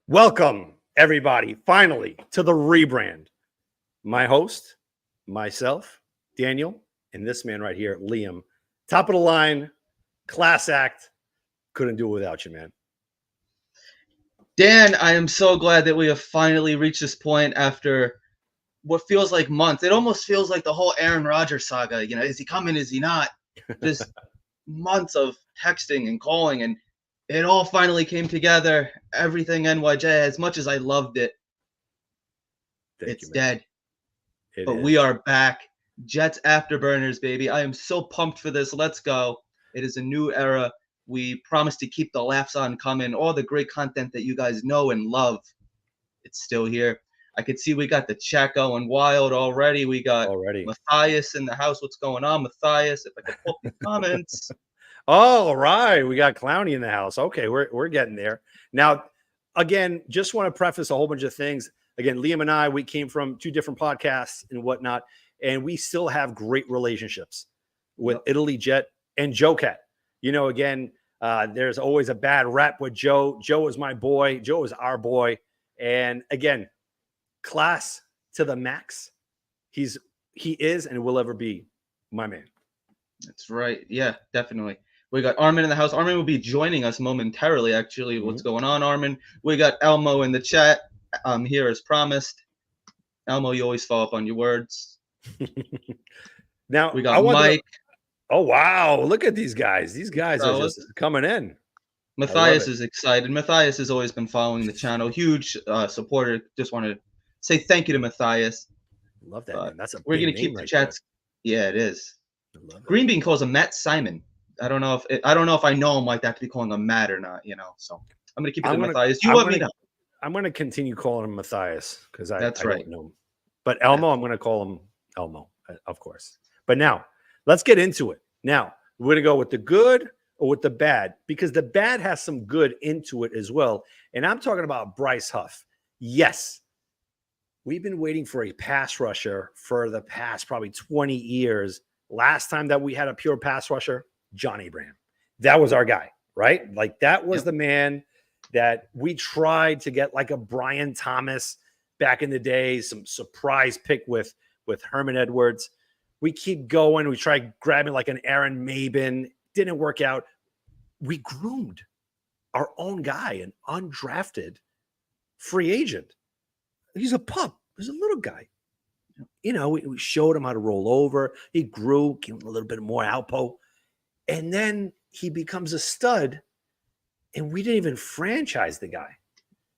Welcome, everybody, finally, to the Rebrand. My host, myself, Daniel, and this man right here, Liam. Top of the line, class act. Couldn't do it without you, man. Dan, I am so glad that we have finally reached this point after what feels like months. It almost feels like the whole Aaron Rodgers saga. You know, is he coming? Is he not? Just months of texting and calling, and it all finally came together. Everything NYJ, as much as I loved it, it's dead. But we are back. Jets Afterburners, baby. I am so pumped for this. Let's go. It is a new era. We promise to keep the laughs on coming. All the great content that you guys know and love, it's still here. I could see we got the chat going wild already. We got Matthias in the house. What's going on, Matthias? If I could pull the comments. All right. We got Clowney in the house. Okay, we're getting there. Now, again, just want to preface a whole bunch of things. Again, Liam and I, we came from two different podcasts and whatnot, and we still have great relationships with Italy Jet and Joe Cat. You know, again, there's always a bad rap with Joe. Joe is my boy. Joe is our boy. And again, class to the max. He is and will ever be my man. That's right. Yeah, definitely. We got Armin in the house. Armin will be joining us momentarily, actually. What's going on, Armin? We got Elmo in the chat. Here as promised. Elmo, you always follow up on your words. Now, we got Mike. Oh, wow. Look at these guys. These guys are just coming in. Matthias is excited. Matthias has always been following the channel. Huge supporter. Just want to say thank you to Matthias. Love that, man. That's we're going to keep the chats. There. Yeah, it is. Green Bean calls him Matt Simon. I don't know if I know him like that to be calling him Matt or not, you know. So I'm going to keep it to Matthias. You let me know. I'm going to continue calling him Matthias because I don't know him. But Elmo, I'm going to call him Elmo, of course. But now, let's get into it. Now, we're going to go with the good or with the bad because the bad has some good into it as well. And I'm talking about Bryce Huff. Yes, we've been waiting for a pass rusher for the past probably 20 years. Last time that we had a pure pass rusher, John Abraham. That was our guy, right? Like that was the man that we tried to get like a Brian Thomas back in the day, some surprise pick with Herman Edwards. We keep going. We try grabbing like an Aaron Mabin. Didn't work out. We groomed our own guy, an undrafted free agent. He's a pup. He's a little guy. You know, we showed him how to roll over. He grew, gave him a little bit more outpo. And then he becomes a stud, and we didn't even franchise the guy.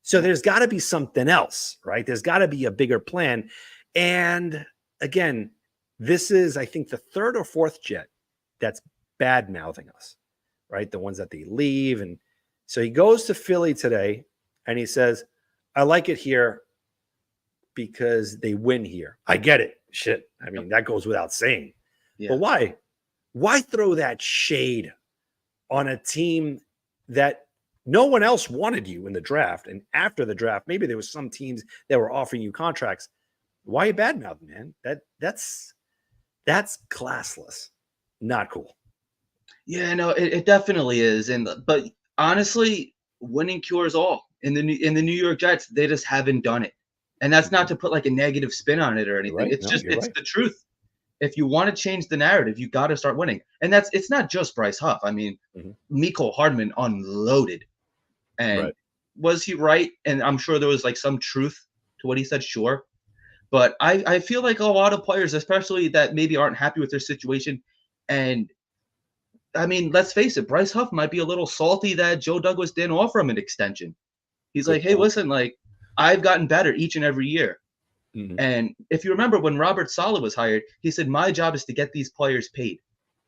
So there's got to be something else, right? There's got to be a bigger plan. And again, this is, I think, the third or fourth Jet that's bad-mouthing us, right? The ones that they leave. And so he goes to Philly today, and he says, I like it here because they win here. I get it. Shit. I mean, that goes without saying. Yeah. But why? Why throw that shade on a team that no one else wanted you in the draft? And after the draft, maybe there was some teams that were offering you contracts. Why you badmouthing, man? That's classless. Not cool. Yeah, no, it definitely is. But honestly, winning cures all. In the New York Jets, they just haven't done it. And that's not to put like a negative spin on it or anything. Right. It's the truth. If you want to change the narrative, you got to start winning. And it's not just Bryce Huff. I mean, Mecole Hardman unloaded. And was he right? And I'm sure there was like some truth to what he said, sure. But I feel like a lot of players, especially that maybe aren't happy with their situation and I mean, let's face it, Bryce Huff might be a little salty that Joe Douglas didn't offer him an extension. He's Good like, hey, point. listen, like, I've gotten better each and every year. Mhm. And if you remember when Robert Saleh was hired, he said, my job is to get these players paid.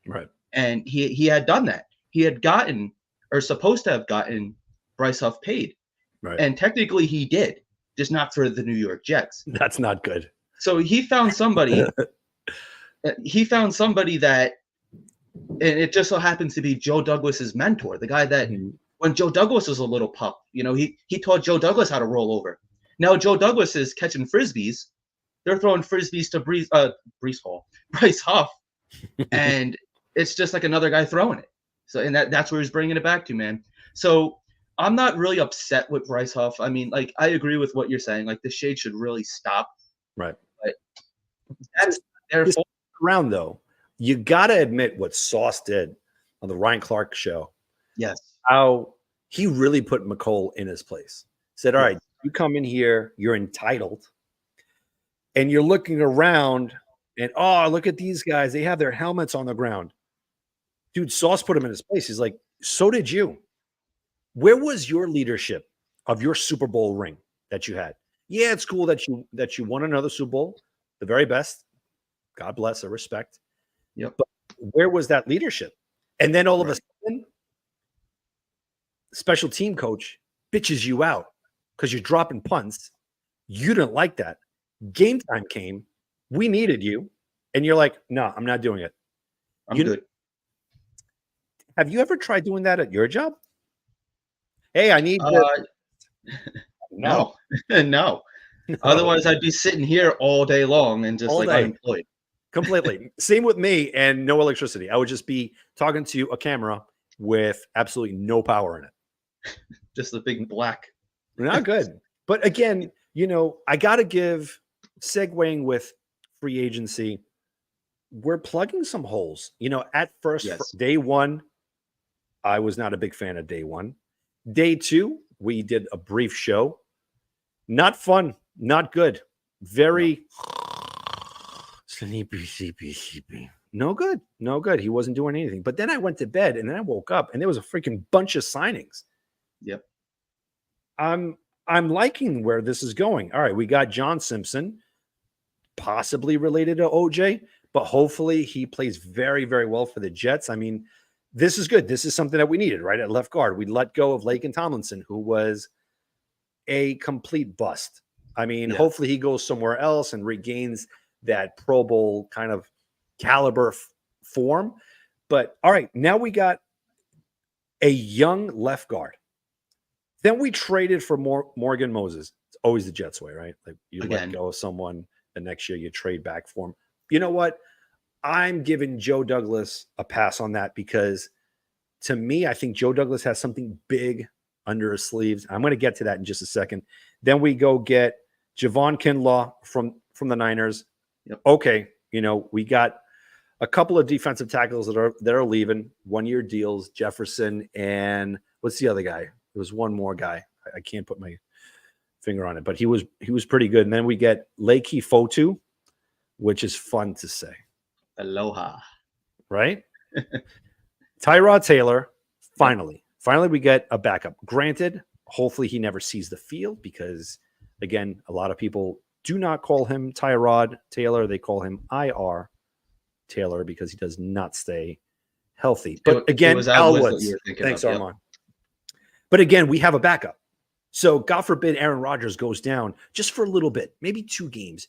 Right. And he had done that. He had gotten, or supposed to have gotten, Bryce Huff paid. Right. And technically he did, just not for the New York Jets. That's not good. So he found somebody. He found somebody that, and it just so happens to be Joe Douglas's mentor, the guy that Mhm. when Joe Douglas was a little pup, he taught Joe Douglas how to roll over. Now Joe Douglas is catching frisbees. They're throwing frisbees to Bryce Huff, and it's just like another guy throwing it. So, and that's where he's bringing it back to, man. So I'm not really upset with Bryce Huff. I mean, like, I agree with what you're saying. Like, the shade should really stop. Right. But that's their fault. Around though, you got to admit what Sauce did on the Ryan Clark show. Yes. How he really put McColl in his place. Said, all Yes. right, you come in here, you're entitled, and you're looking around, and look at these guys. They have their helmets on the ground. Dude, Sauce put him in his place. He's like, so did you. Where was your leadership of your Super Bowl ring that you had? Yeah, it's cool that you won another Super Bowl, the very best. God bless, I respect. Yep. But where was that leadership? And then all of a sudden, special team coach bitches you out because you're dropping punts. You didn't like that. Game time came. We needed you. And you're like, no, I'm not doing it. I'm good. Have you ever tried doing that at your job? Hey, I need No. No. Otherwise, I'd be sitting here all day long and just All like day. unemployed. Completely. Same with me and no electricity. I would just be talking to a camera with absolutely no power in it. Just the big black. Not good. But again, I got to give segueing with free agency. We're plugging some holes. At first, Yes. day one, I was not a big fan of day one. Day two, we did a brief show. Not fun. Not good. Very sleepy. No good. No good. He wasn't doing anything. But then I went to bed and then I woke up and there was a freaking bunch of signings. Yep. I'm liking where this is going. All right, we got John Simpson, possibly related to OJ, but hopefully he plays very, very well for the Jets. I mean, this is good. This is something that we needed, right? At left guard, we let go of Laken Tomlinson, who was a complete bust. I mean, hopefully he goes somewhere else and regains that Pro Bowl kind of caliber form. But all right, now we got a young left guard. Then we traded for Morgan Moses. It's always the Jets way, right? Like you let go of someone, the next year you trade back for him. You know what? I'm giving Joe Douglas a pass on that because to me, I think Joe Douglas has something big under his sleeves. I'm going to get to that in just a second. Then we go get Javon Kinlaw from the Niners. Yep. Okay, we got a couple of defensive tackles that are leaving, 1-year deals, Jefferson and what's the other guy? There was one more guy. I can't put my finger on it, but he was pretty good. And then we get Leiki Fotu, which is fun to say. Aloha. Right? Tyrod Taylor, finally we get a backup. Granted, hopefully he never sees the field because, again, a lot of people do not call him Tyrod Taylor. They call him IR Taylor because he does not stay healthy. But again, Al Woods. Thanks, Armand. But again, we have a backup. So God forbid Aaron Rodgers goes down just for a little bit, maybe 2 games,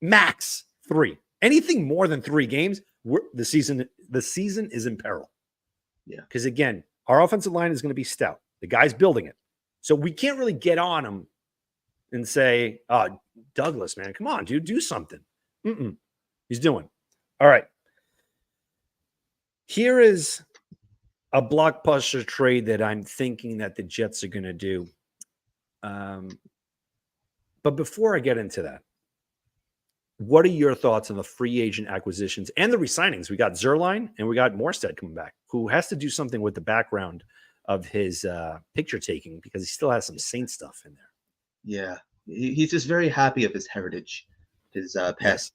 max 3. Anything more than 3 games, the season is in peril. Yeah. Because again, our offensive line is going to be stout. The guy's building it. So we can't really get on him and say, oh, Douglas, man, come on, dude, do something. He's doing. All right. Here is a blockbuster trade that I'm thinking that the Jets are going to do. But before I get into that, what are your thoughts on the free agent acquisitions and the resignings? We got Zerline and we got Morstead coming back, who has to do something with the background of his picture taking because he still has some Saint stuff in there. Yeah. He's just very happy of his heritage, his past.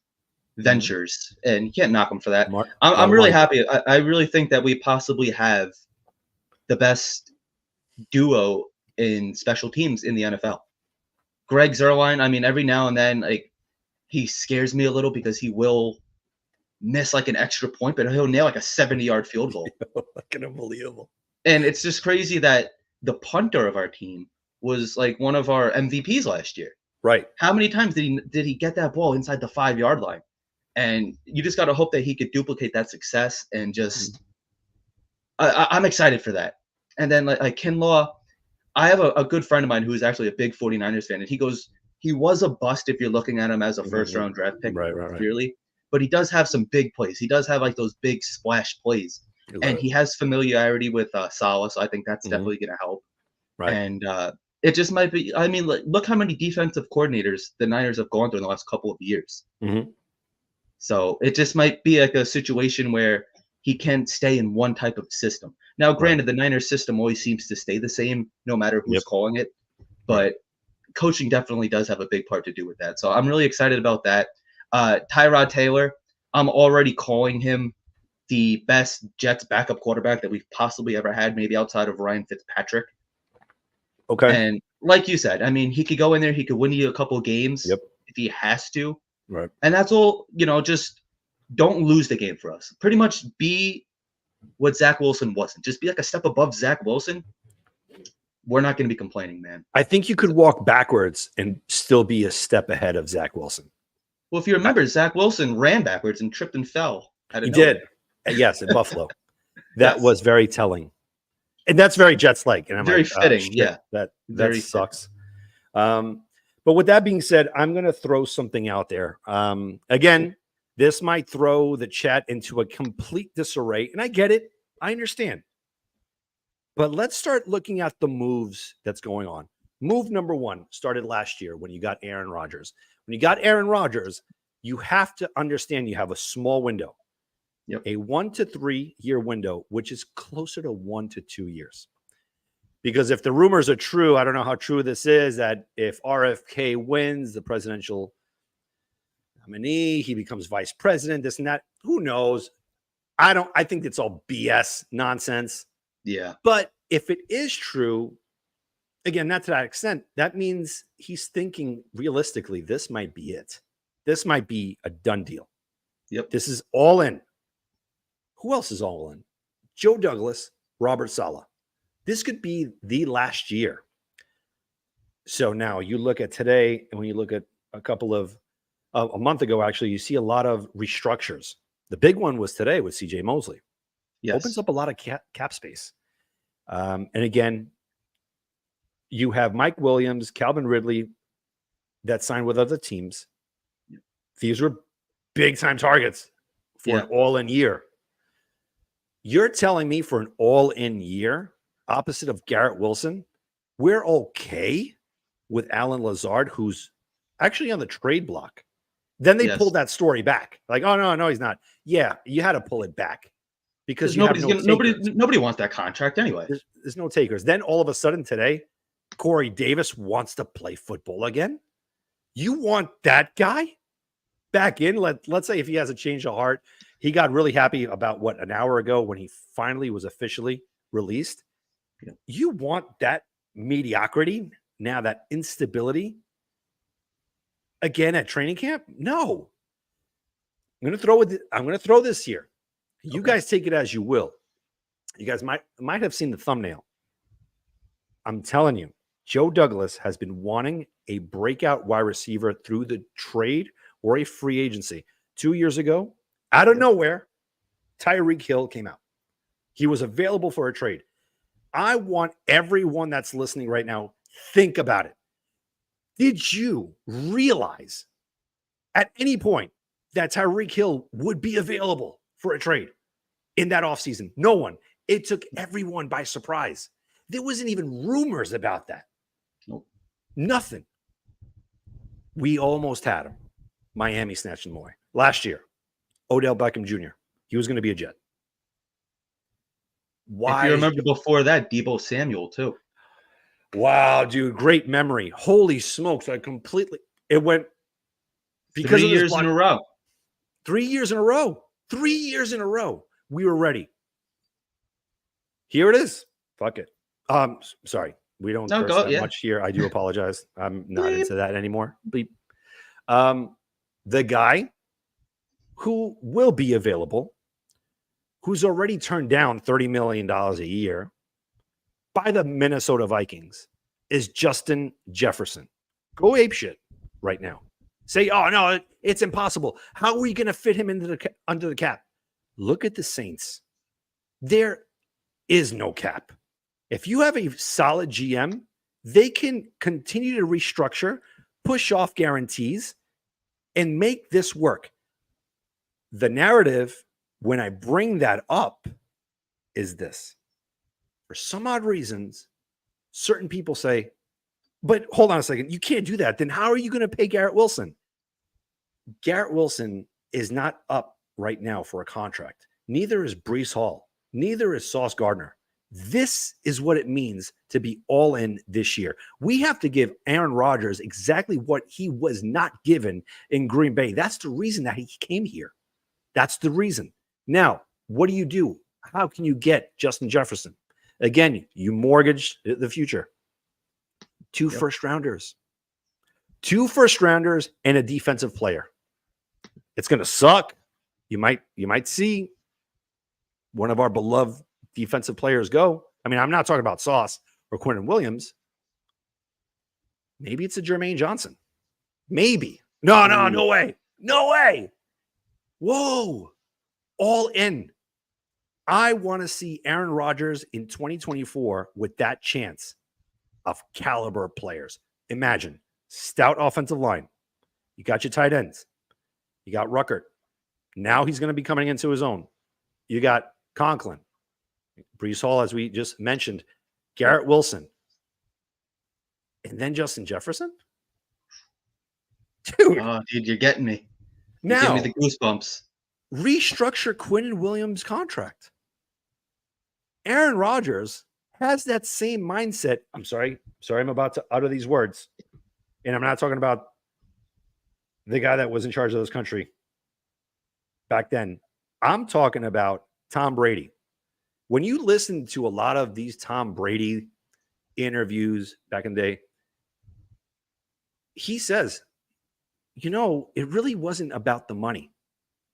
ventures, and you can't knock him for that. Lot I'm of really money. happy. I really think that we possibly have the best duo in special teams in the NFL. Greg Zuerlein, I mean, every now and then, like, he scares me a little because he will miss like an extra point, but he'll nail like a 70-yard field goal. Fucking unbelievable. And it's just crazy that the punter of our team was like one of our MVPs last year. Right. How many times did he get that ball inside the 5-yard line? And you just got to hope that he could duplicate that success and just I'm excited for that. And then like Kinlaw, I have a good friend of mine who is actually a big 49ers fan, and he goes, he was a bust if you're looking at him as a first-round draft pick, Right. clearly. But he does have some big plays. He does have like those big splash plays, and he has familiarity with Saleh, so I think that's definitely going to help. Right. And it just might be. I mean, look how many defensive coordinators the Niners have gone through in the last couple of years. So it just might be like a situation where he can't stay in one type of system. Now, granted, the Niners system always seems to stay the same no matter who's calling it, but coaching definitely does have a big part to do with that. So I'm really excited about that. Tyrod Taylor, I'm already calling him the best Jets backup quarterback that we've possibly ever had, maybe outside of Ryan Fitzpatrick. Okay. And like you said, I mean, he could go in there, he could win you a couple games if he has to. Right. And that's all, just don't lose the game for us. Pretty much be what Zach Wilson wasn't. Just be like a step above Zach Wilson. We're not going to be complaining, man. I think you could walk backwards and still be a step ahead of Zach Wilson. Well, if you remember, Zach Wilson ran backwards and tripped and fell. He did. Yes, in Buffalo. That was very telling. And that's very Jets-like. And I'm very like, fitting, shit, that sucks. But with that being said, I'm going to throw something out there. Again, this might throw the chat into a complete disarray. And I get it. I understand. But let's start looking at the moves that's going on. Move number one started last year when you got Aaron Rodgers. When you got Aaron Rodgers, you have to understand you have a small window, a 1 to 3 year window, which is closer to 1 to 2 years. Because if the rumors are true, I don't know how true this is, that if RFK wins the presidential nominee, he becomes vice president, this and that. Who knows? I think it's all BS nonsense. Yeah. But if it is true, again, not to that extent, that means he's thinking realistically, this might be it. This might be a done deal. Yep. This is all in. Who else is all in? Joe Douglas, Robert Saleh. This could be the last year. So now you look at today, and when you look at a month ago, actually, you see a lot of restructures. The big one was today with CJ Mosley. Yes. Opens up a lot of cap space. And again, you have Mike Williams, Calvin Ridley that signed with other teams. These were big time targets for an all-in year. You're telling me for an all-in year, opposite of Garrett Wilson, we're okay with Alan Lazard, who's actually on the trade block. Then they pulled that story back. Like, oh, no, he's not. Yeah, you had to pull it back. Because nobody wants that contract anyway. There's no takers. Then all of a sudden today, Corey Davis wants to play football again. You want that guy back in? Let's say if he has a change of heart. He got really happy about an hour ago when he finally was officially released. You want that mediocrity now, that instability again at training camp? No. I'm going to throw this here. You guys take it as you will. You guys might have seen the thumbnail. I'm telling you, Joe Douglas has been wanting a breakout wide receiver through the trade or a free agency. 2 years ago, out of nowhere, Tyreek Hill came out. He was available for a trade. I want everyone that's listening right now, think about it. Did you realize at any point that Tyreek Hill would be available for a trade in that offseason? No one. It took everyone by surprise. There wasn't even rumors about that. Nope. Nothing. We almost had him. Miami snatched him away. Last year, Odell Beckham Jr., he was going to be a Jet. Why? If you remember before that, Deebo Samuel too. Wow, dude, great memory. Holy smokes. It went because 3 years in a row. 3 years in a row. 3 years in a row. We were ready. Here it is. Fuck it. Sorry. We don't curse that much here. I do apologize. I'm not into that anymore. Bleep. The guy who will be available, who's already turned down $30 million a year by the Minnesota Vikings, is Justin Jefferson. Go apeshit right now. Say, oh, no, it's impossible. How are we going to fit him into under the cap? Look at the Saints. There is no cap. If you have a solid GM, they can continue to restructure, push off guarantees, and make this work. The narrative, when I bring that up, is this. For some odd reasons, certain people say, but hold on a second, you can't do that. Then how are you going to pay Garrett Wilson? Garrett Wilson is not up right now for a contract. Neither is Breece Hall. Neither is Sauce Gardner. This is what it means to be all in this year. We have to give Aaron Rodgers exactly what he was not given in Green Bay. That's the reason that he came here. That's the reason. Now, what do? How can you get Justin Jefferson? Again, you mortgage the future. 2 first rounders. 2 first rounders and a defensive player. It's going to suck. You might see one of our beloved defensive players go. I mean, I'm not talking about Sauce or Quentin Williams. Maybe it's a Jermaine Johnson. Maybe. No way. No way. Whoa. All in. I want to see Aaron Rodgers in 2024 with that chance of caliber players. Imagine, stout offensive line. You got your tight ends. You got Ruckert. Now he's going to be coming into his own. You got Conklin. Breece Hall, as we just mentioned. Garrett Wilson. And then Justin Jefferson? Dude. Oh, dude, you're getting me. Now, give me the goosebumps. Restructure Quentin Williams' contract. Aaron Rodgers has that same mindset. I'm sorry, I'm about to utter these words. And I'm not talking about the guy that was in charge of this country back then. I'm talking about Tom Brady. When you listen to a lot of these Tom Brady interviews back in the day, he says, it really wasn't about the money.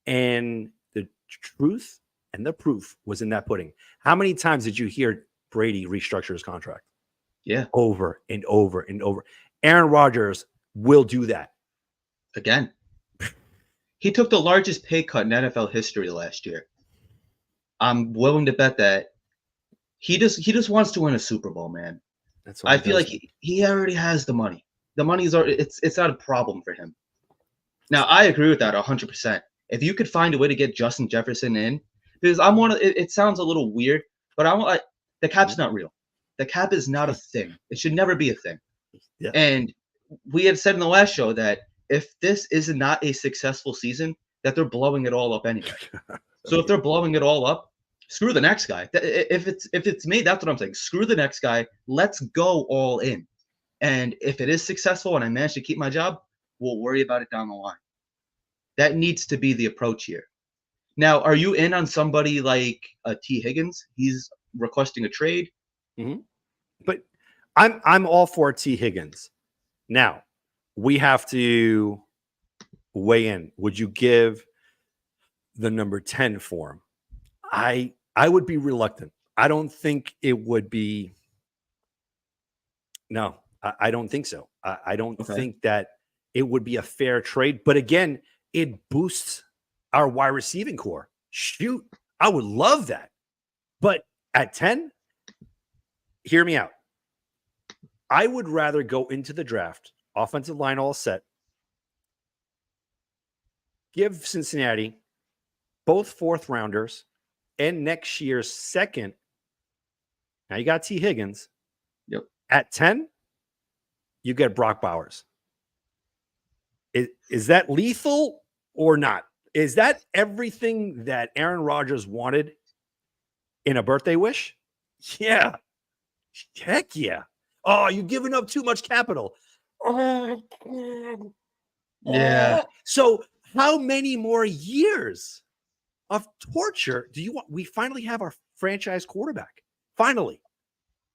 And the truth and the proof was in that pudding. How many times did you hear Brady restructure his contract? Yeah. Over and over and over. Aaron Rodgers will do that. Again. He took the largest pay cut in NFL history last year. I'm willing to bet that he just wants to win a Super Bowl, man. That's what I feel like he already has the money. The money's already, it's not a problem for him. Now, I agree with that 100%. If you could find a way to get Justin Jefferson in, because it sounds a little weird, but the cap's not real. The cap is not a thing. It should never be a thing. Yeah. And we had said in the last show that if this is not a successful season, that they're blowing it all up anyway. So if they're blowing it all up, screw the next guy. If it's me, that's what I'm saying. Screw the next guy. Let's go all in. And if it is successful and I manage to keep my job, we'll worry about it down the line. That needs to be the approach here. Now, are you in on somebody like T. Higgins? He's requesting a trade. Mm-hmm. But I'm all for T. Higgins. Now, we have to weigh in. Would you give the number 10 for him? I would be reluctant. I don't think it would be. No, I don't think so. I don't think that it would be a fair trade. But again, it boosts our wide receiving core. Shoot, I would love that. But at 10, hear me out. I would rather go into the draft, offensive line all set, give Cincinnati both 4th rounders and next year's 2nd. Now you got T. Higgins. Yep. At 10, you get Brock Bowers. Is that lethal or not? Is that everything that Aaron Rodgers wanted in a birthday wish? Yeah. Heck yeah. Oh, you're giving up too much capital. Yeah. So How many more years of torture do you want? We finally have our franchise quarterback. Finally.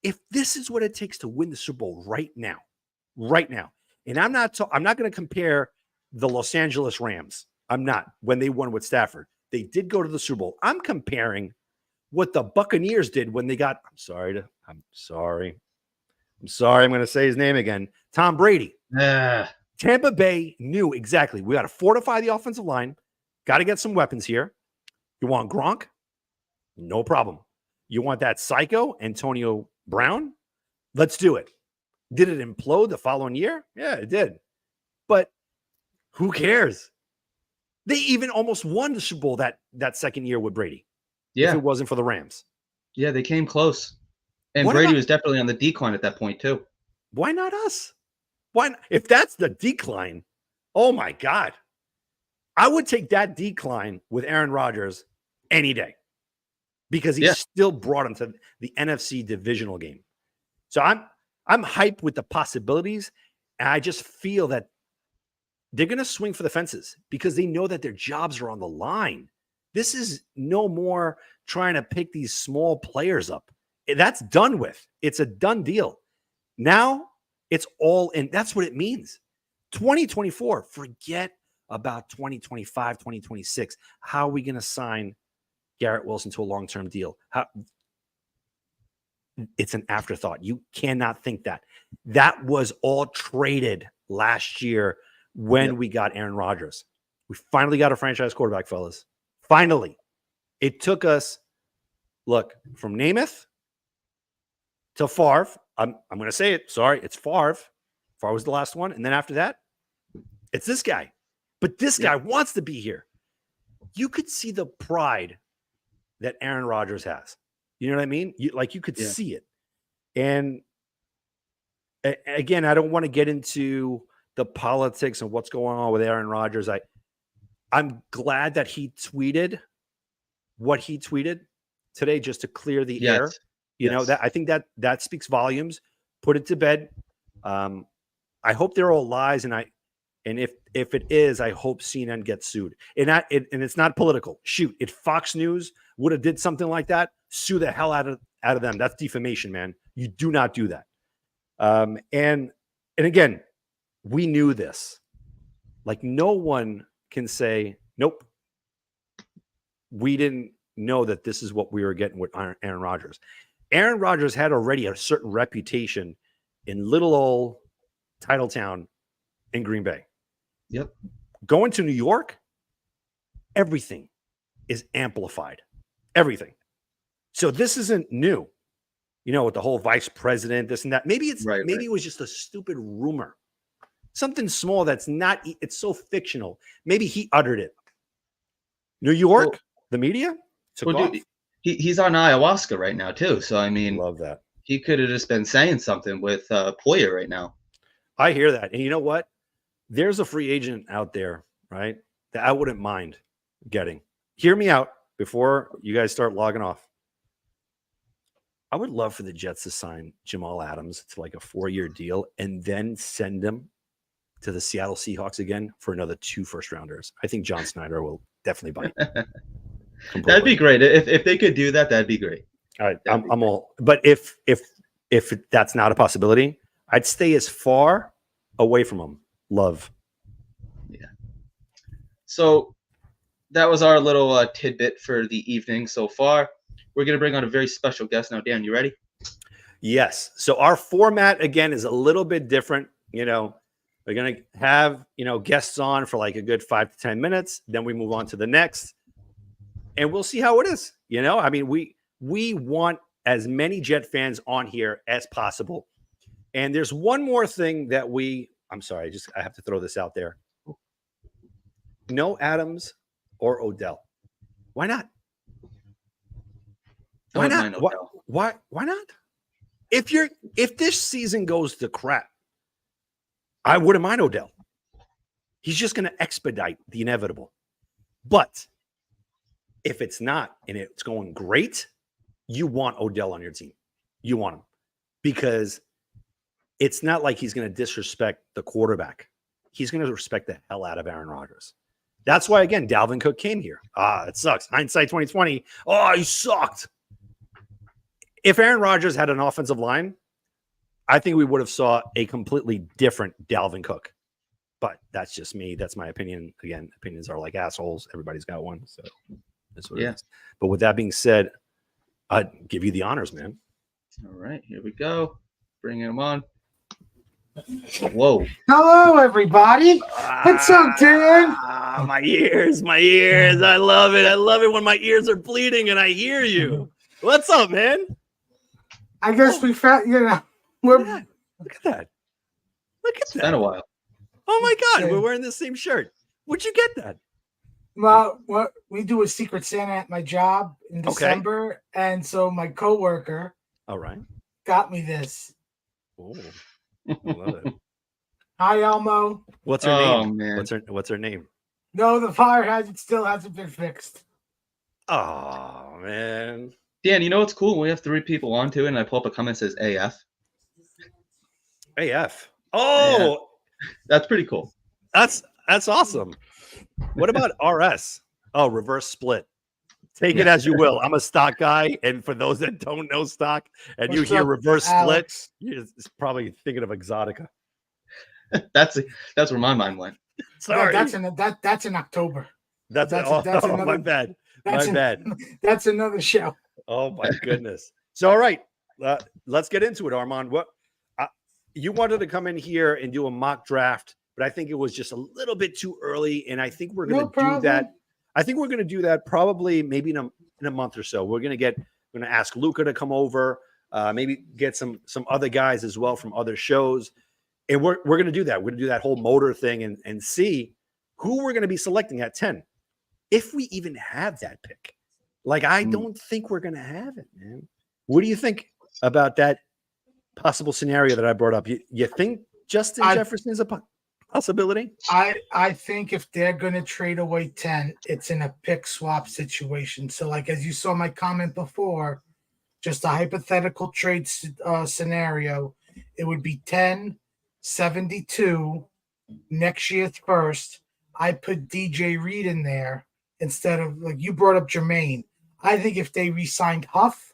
If this is what it takes to win the Super Bowl right now, and I'm not going to compare the Los Angeles Rams. I'm not. When they won with Stafford, they did go to the Super Bowl. I'm comparing what the Buccaneers did when they got. I'm sorry. I'm going to say his name again. Tom Brady. Tampa Bay knew exactly. We got to fortify the offensive line. Got to get some weapons here. You want Gronk? No problem. You want that psycho Antonio Brown? Let's do it. Did it implode the following year? Yeah, it did. But who cares? They even almost won the Super Bowl that second year with Brady. Yeah. If it wasn't for the Rams. Yeah, they came close. And What Brady about- was definitely on the decline at that point, too. Why not us? Why? If that's the decline, oh my God. I would take that decline with Aaron Rodgers any day because he still brought him to the NFC divisional game. So I'm hyped with the possibilities. And I just feel that they're going to swing for the fences because they know that their jobs are on the line. This is no more trying to pick these small players up. That's done with. It's a done deal. Now it's all in. That's what it means. 2024, forget about 2025, 2026. How are we going to sign Garrett Wilson to a long-term deal? It's an afterthought. You cannot think that. That was all traded last year when we got Aaron Rodgers. We finally got a franchise quarterback, fellas. Finally. It took us, look, from Namath to Favre. I'm going to say it. Sorry, it's Favre. Favre was the last one. And then after that, it's this guy. But this guy wants to be here. You could see the pride that Aaron Rodgers has. You know what I mean? You could see it. And again, I don't want to get into the politics and what's going on with Aaron Rodgers. I'm glad that he tweeted what he tweeted today just to clear the air. You know, that I think that speaks volumes. Put it to bed. I hope they're all lies, and if it is, I hope CNN gets sued. And it's not political. Shoot, if Fox News would have did something like that, sue the hell out of them. That's defamation, man. You do not do that. And again, we knew this. Like, no one can say, nope, we didn't know that this is what we were getting with Aaron Rodgers. Aaron Rodgers had already a certain reputation in little old Titletown in Green Bay. Yep. Going to New York, everything is amplified. Everything. So this isn't new. You know, with the whole vice president, this and that. Maybe it was just a stupid rumor. Something small that's not, it's so fictional. Maybe he uttered it. New York, the media took off. Dude, he's on ayahuasca right now, too. So, I mean, Love that. He could have just been saying something with Poyer right now. I hear that. And you know what? There's a free agent out there, right, that I wouldn't mind getting. Hear me out before you guys start logging off. I would love for the Jets to sign Jamal Adams to like a 4-year deal and then send him to the Seattle Seahawks again for another 2 first-rounders. I think John Snyder will definitely buy. That'd be great. If they could do that, that'd be great. All right, I'm all. But if that's not a possibility, I'd stay as far away from him. Love. Yeah. So that was our little tidbit for the evening so far. We're going to bring on a very special guest now. Dan, you ready? Yes. So our format, again, is a little bit different. You know, we're going to have, guests on for like a good 5 to 10 minutes. Then we move on to the next. And we'll see how it is. I mean, we want as many Jet fans on here as possible. And there's one more thing that I'm sorry, I have to throw this out there. No Adams or Odell. Why not? Why not? Why not? If this season goes to crap, I wouldn't mind Odell. He's just going to expedite the inevitable. But if it's not and it's going great, you want Odell on your team. You want him because it's not like he's going to disrespect the quarterback. He's going to respect the hell out of Aaron Rodgers. That's why, again, Dalvin Cook came here. It sucks. Hindsight 2020. Oh, he sucked. If Aaron Rodgers had an offensive line, I think we would have saw a completely different Dalvin Cook. But that's just me. That's my opinion. Again, opinions are like assholes. Everybody's got one. So that's what it is. But with that being said, I'd give you the honors, man. All right, here we go. Bringing him on. Whoa. Hello, everybody. What's up, Dan? My ears. I love it. I love it when my ears are bleeding and I hear you. What's up, man? I guess we found, Look at that. It's been a while. Oh my God, we're wearing the same shirt. Where'd you get that? Well, we do a Secret Santa at my job in December, and so my coworker, got me this. Oh, I love it. Hi, Elmo. What's her name? Man. What's her name? No, the fire still hasn't been fixed. Oh man, Dan, you know what's cool? We have 3 people on too, and I pull up a comment that says AF. AF. Oh, yeah. That's pretty cool. That's awesome. What about RS? Oh, reverse split. Take it as you will. I'm a stock guy, and for those that don't know stock, and you hear reverse split, you're probably thinking of Exotica. That's where my mind went. Sorry, that's in October. That's another, my bad. My bad. That's another show. Oh my goodness. So all right, let's get into it, Armand. What you wanted to come in here and do a mock draft, but I think it was just a little bit too early, and I think we're going to do that. I think we're going to do that probably maybe in a month or so. We're going to ask Luca to come over, maybe get some other guys as well from other shows, and we're going to do that. We're going to do that whole motor thing and see who we're going to be selecting at 10, if we even have that pick. Like, I don't think we're going to have it, man. What do you think about that possible scenario that I brought up? You think Justin Jefferson is a possibility? I think if they're going to trade away 10, it's in a pick swap situation. So, like, as you saw my comment before, just a hypothetical trade scenario, it would be 10, 72, next year's first. I put DJ Reed in there instead of, like, you brought up Jermaine. I think if they re-signed Huff,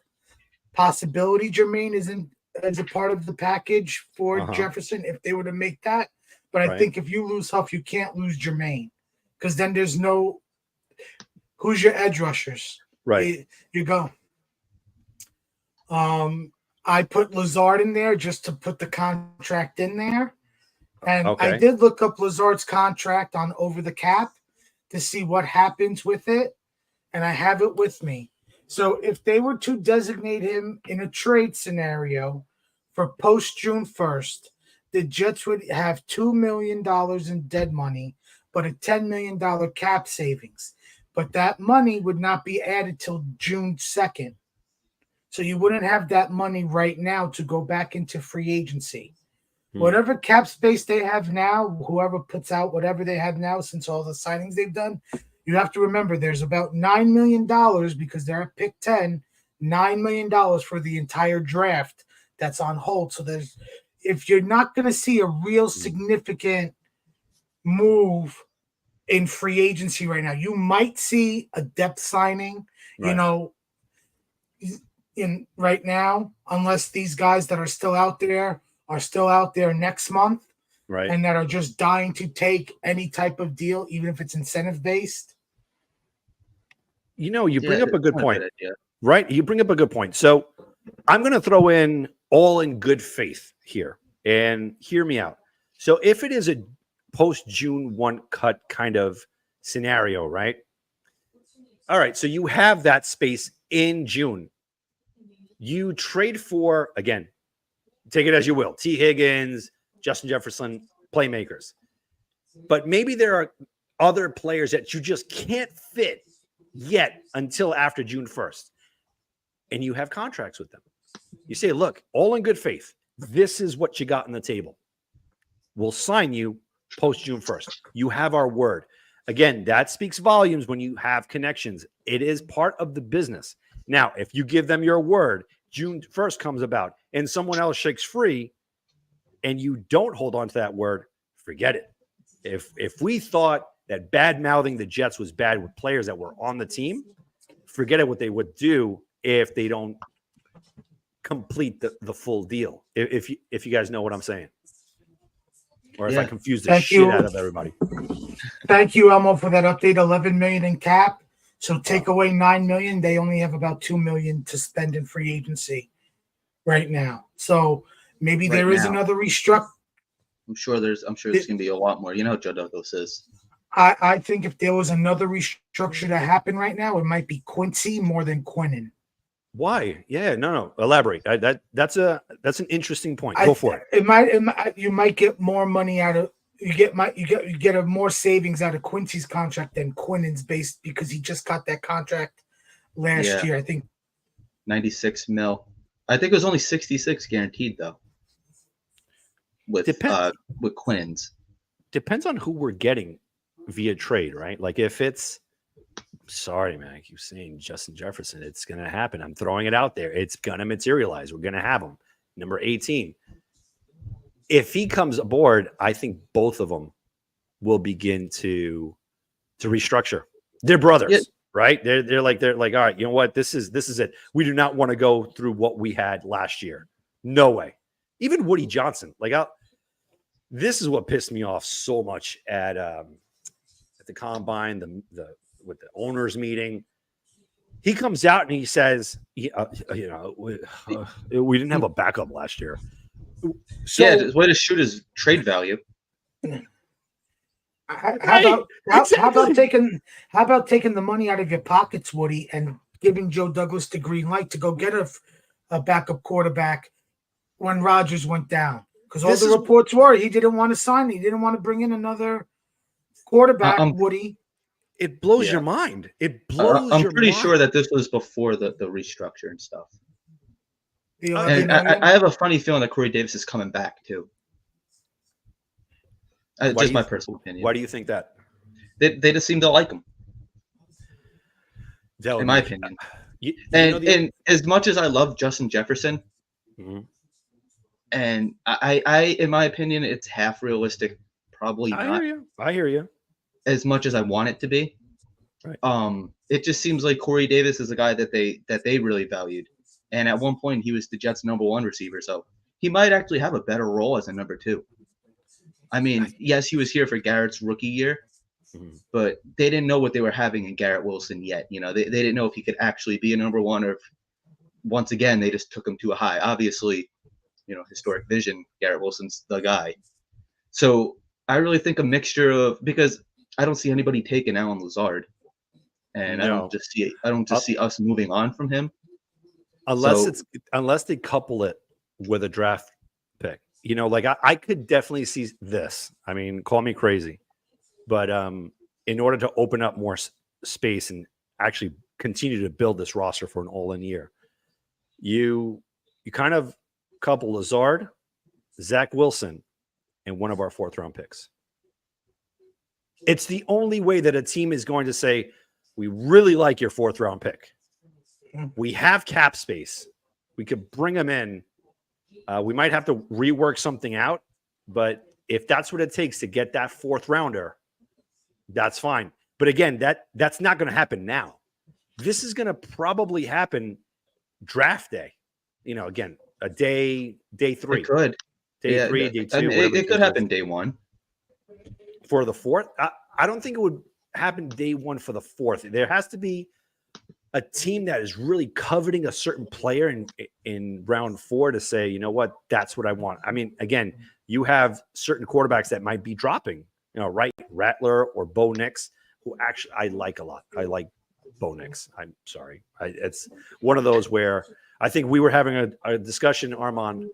possibility Jermaine isn't as a part of the package for Jefferson if they were to make that. But I think if you lose Huff, you can't lose Jermaine, because then there's no who's your edge rushers. Right. You go. I put Lazard in there just to put the contract in there. And I did look up Lazard's contract on Over the Cap to see what happens with it. And I have it with me. So if they were to designate him in a trade scenario for post June 1st, the Jets would have $2 million in dead money, but a $10 million cap savings. But that money would not be added till June 2nd. So you wouldn't have that money right now to go back into free agency. Whatever cap space they have now, whoever puts out whatever they have now since all the signings they've done, you have to remember there's about $9 million because they're at pick 10, $9 million for the entire draft that's on hold. So if you're not going to see a real significant move in free agency right now, you might see a depth signing, in right now, unless these guys that are still out there next month, right? And that are just dying to take any type of deal, even if it's incentive based. You bring up a good point, right? You bring up a good point. So I'm going to throw in all in good faith here, and hear me out. So if it is a post June 1 cut kind of scenario, right? All right. So you have that space in June. You trade for, again, take it as you will, T. Higgins, Justin Jefferson, playmakers. But maybe there are other players that you just can't fit yet until after June 1st. And you have contracts with them. You say, look, all in good faith, this is what you got on the table. We'll sign you post June 1st. You have our word. Again, that speaks volumes when you have connections. It is part of the business. Now, if you give them your word, June 1st comes about and someone else shakes free and you don't hold on to that word, forget it. If we thought that bad mouthing the Jets was bad with players that were on the team. Forget it what they would do if they don't complete the full deal. If you guys know what I'm saying. Or if I confuse the shit out of everybody. Thank you, Elmo, for that update. 11 million in cap. So take away 9 million. They only have about 2 million to spend in free agency right now. So maybe there is another restructure. I'm sure there's gonna be a lot more. You know how Joe Douglas is. I think if there was another restructure to happen right now, it might be Quincy more than Quinnen. Why? Yeah, no. Elaborate. That's an interesting point. Go for it. You might get more money out of you get a more savings out of Quincy's contract than Quinnen's based because he just got that contract last year. I think 96 mil. I think it was only 66 guaranteed though. With Quinnen's. Depends on who we're getting via trade, right? Like if it's sorry, man, I keep saying Justin Jefferson. It's going to happen. I'm throwing it out there. It's going to materialize. We're going to have him. Number 18. If he comes aboard, I think both of them will begin to restructure. They're brothers, right? They're like, all right, you know what? This is it. We do not want to go through what we had last year. No way. Even Woody Johnson, this is what pissed me off so much at the combine, with the owners meeting. He comes out and he says, we didn't have a backup last year. So, it's way to shoot his trade value. How about taking the money out of your pockets, Woody, and giving Joe Douglas the green light to go get a backup quarterback when Rodgers went down? Because all the reports were he didn't want to sign. He didn't want to bring in another quarterback, Woody. It blows your mind. It blows I'm your pretty mind. sure that this was before the restructure and stuff. And I have a funny feeling that Corey Davis is coming back too. Just my personal opinion. Why do you think that? They just seem to like him. In my opinion. And as much as I love Justin Jefferson, and I in my opinion, it's half realistic. Probably not. I hear you. As much as I want it to be. Right. It just seems like Corey Davis is a guy that they really valued. And at one point he was the Jets' number 1 receiver. So he might actually have a better role as a number 2. I mean, yes, he was here for Garrett's rookie year, but they didn't know what they were having in Garrett Wilson yet. You know, they didn't know if he could actually be a number 1 or if, once again, they just took him too high. Obviously, historic vision, Garrett Wilson's the guy. So I really think a mixture of, because I don't see anybody taking Allen Lazard, and I don't just see us moving on from him. Unless they couple it with a draft pick. I could definitely see this. I mean, call me crazy, but in order to open up more space and actually continue to build this roster for an all-in year, you kind of couple Lazard, Zach Wilson, and one of our 4th-round picks. It's the only way that a team is going to say, we really like your 4th-round pick. We have cap space. We could bring them in. We might have to rework something out, but if that's what it takes to get that 4th rounder, that's fine. But again, that's not going to happen now. This is going to probably happen draft day. Again, a day 3. It could. Day 3, day 2. It could happen day 1. For the 4th? I don't think it would happen day 1 for the 4th. There has to be a team that is really coveting a certain player in round 4 to say, you know what, that's what I want. I mean, again, you have certain quarterbacks that might be dropping, right? Rattler or Bo Nix, who actually I like a lot. I like Bo Nix. I'm sorry. It's one of those where I think we were having a discussion, Armand,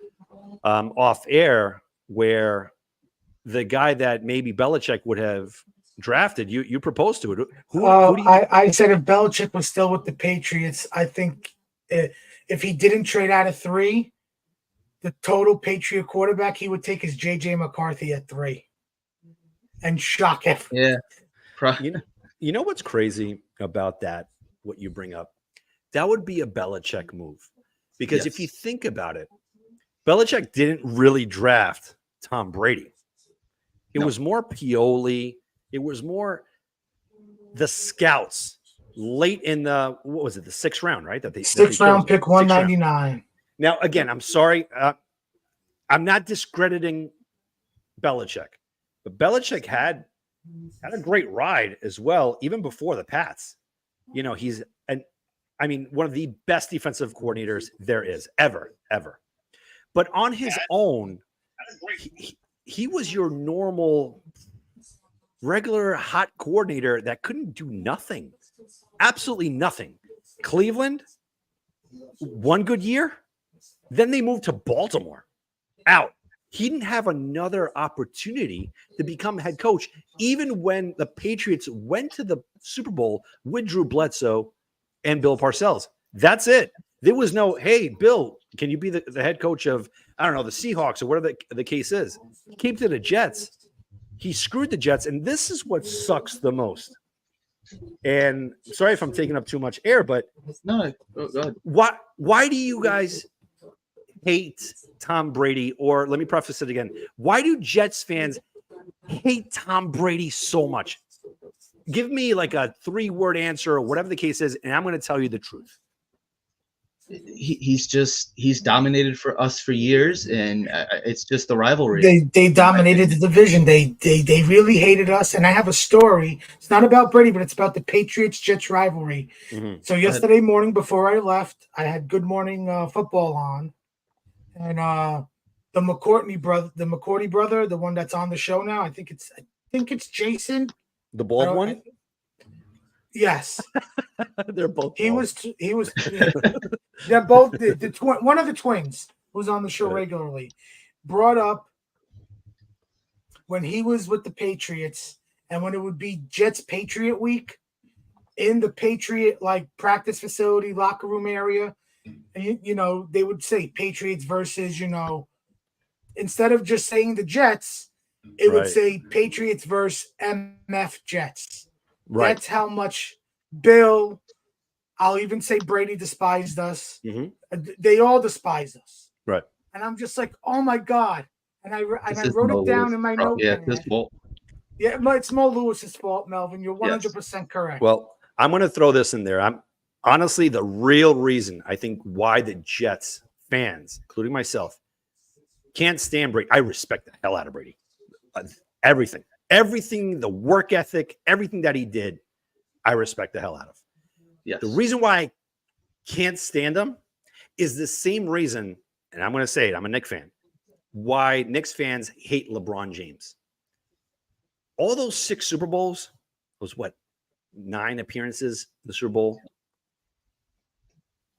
off air, where the guy that maybe Belichick would have drafted, you proposed to it. I said if Belichick was still with the Patriots, I think if he didn't trade out of 3, the total Patriot quarterback he would take is J.J. McCarthy at 3 and shock him. Yeah. You know what's crazy about that, what you bring up? That would be a Belichick move. Because if you think about it, Belichick didn't really draft Tom Brady. It was more Pioli It was more the scouts late in the, what was it, the 6th round, right? Sixth round pick 199. Now, again, I'm sorry. I'm not discrediting Belichick, but Belichick had a great ride as well, even before the Pats. You know, he's one of the best defensive coordinators there is ever. But on his own, he was your normal, regular hot coordinator that couldn't do nothing. Absolutely nothing. Cleveland, one good year. Then they moved to Baltimore. Out. He didn't have another opportunity to become head coach, even when the Patriots went to the Super Bowl with Drew Bledsoe and Bill Parcells. That's it. There was no, hey, Bill, can you be the head coach of, I don't know, the Seahawks or whatever the case is. He came to the Jets. He screwed the Jets, and this is what sucks the most. And sorry if I'm taking up too much air, but no, go ahead. Why do you guys hate Tom Brady? Or let me preface it again. Why do Jets fans hate Tom Brady so much? Give me like a 3-word answer or whatever the case is, and I'm going to tell you the truth. He's dominated for us for years, and it's just the rivalry. They dominated the division. They really hated us. And I have a story. It's not about Brady, but it's about the Patriots-Jets rivalry. Mm-hmm. So yesterday morning before I left, I had Good Morning Football on, and the McCourty brother, the one that's on the show now, I think it's Jason, the bald one. Yes, they're both. He was. They're both the twin. One of the twins who's on the show regularly brought up when he was with the Patriots and when it would be Jets Patriot Week in the Patriot practice facility locker room area, and you know they would say Patriots versus instead of just saying the Jets, it would say Patriots versus MF Jets. Right. That's how much Bill, I'll even say Brady despised us. Mm-hmm. They all despise us. Right. And I'm just like, oh my God. And I wrote it down in my notepad. Yeah, it's his fault. Yeah, it's Mo Lewis's fault, Melvin. You're 100% correct. Well, I'm going to throw this in there. I'm honestly the real reason I think why the Jets fans, including myself, can't stand Brady. I respect the hell out of Brady. Everything, the work ethic, everything that he did, I respect the hell out of. Yes. The reason why I can't stand him is the same reason, and I'm going to say it, I'm a Knicks fan, why Knicks fans hate LeBron James. All those 6 Super Bowls, those 9 appearances in the Super Bowl,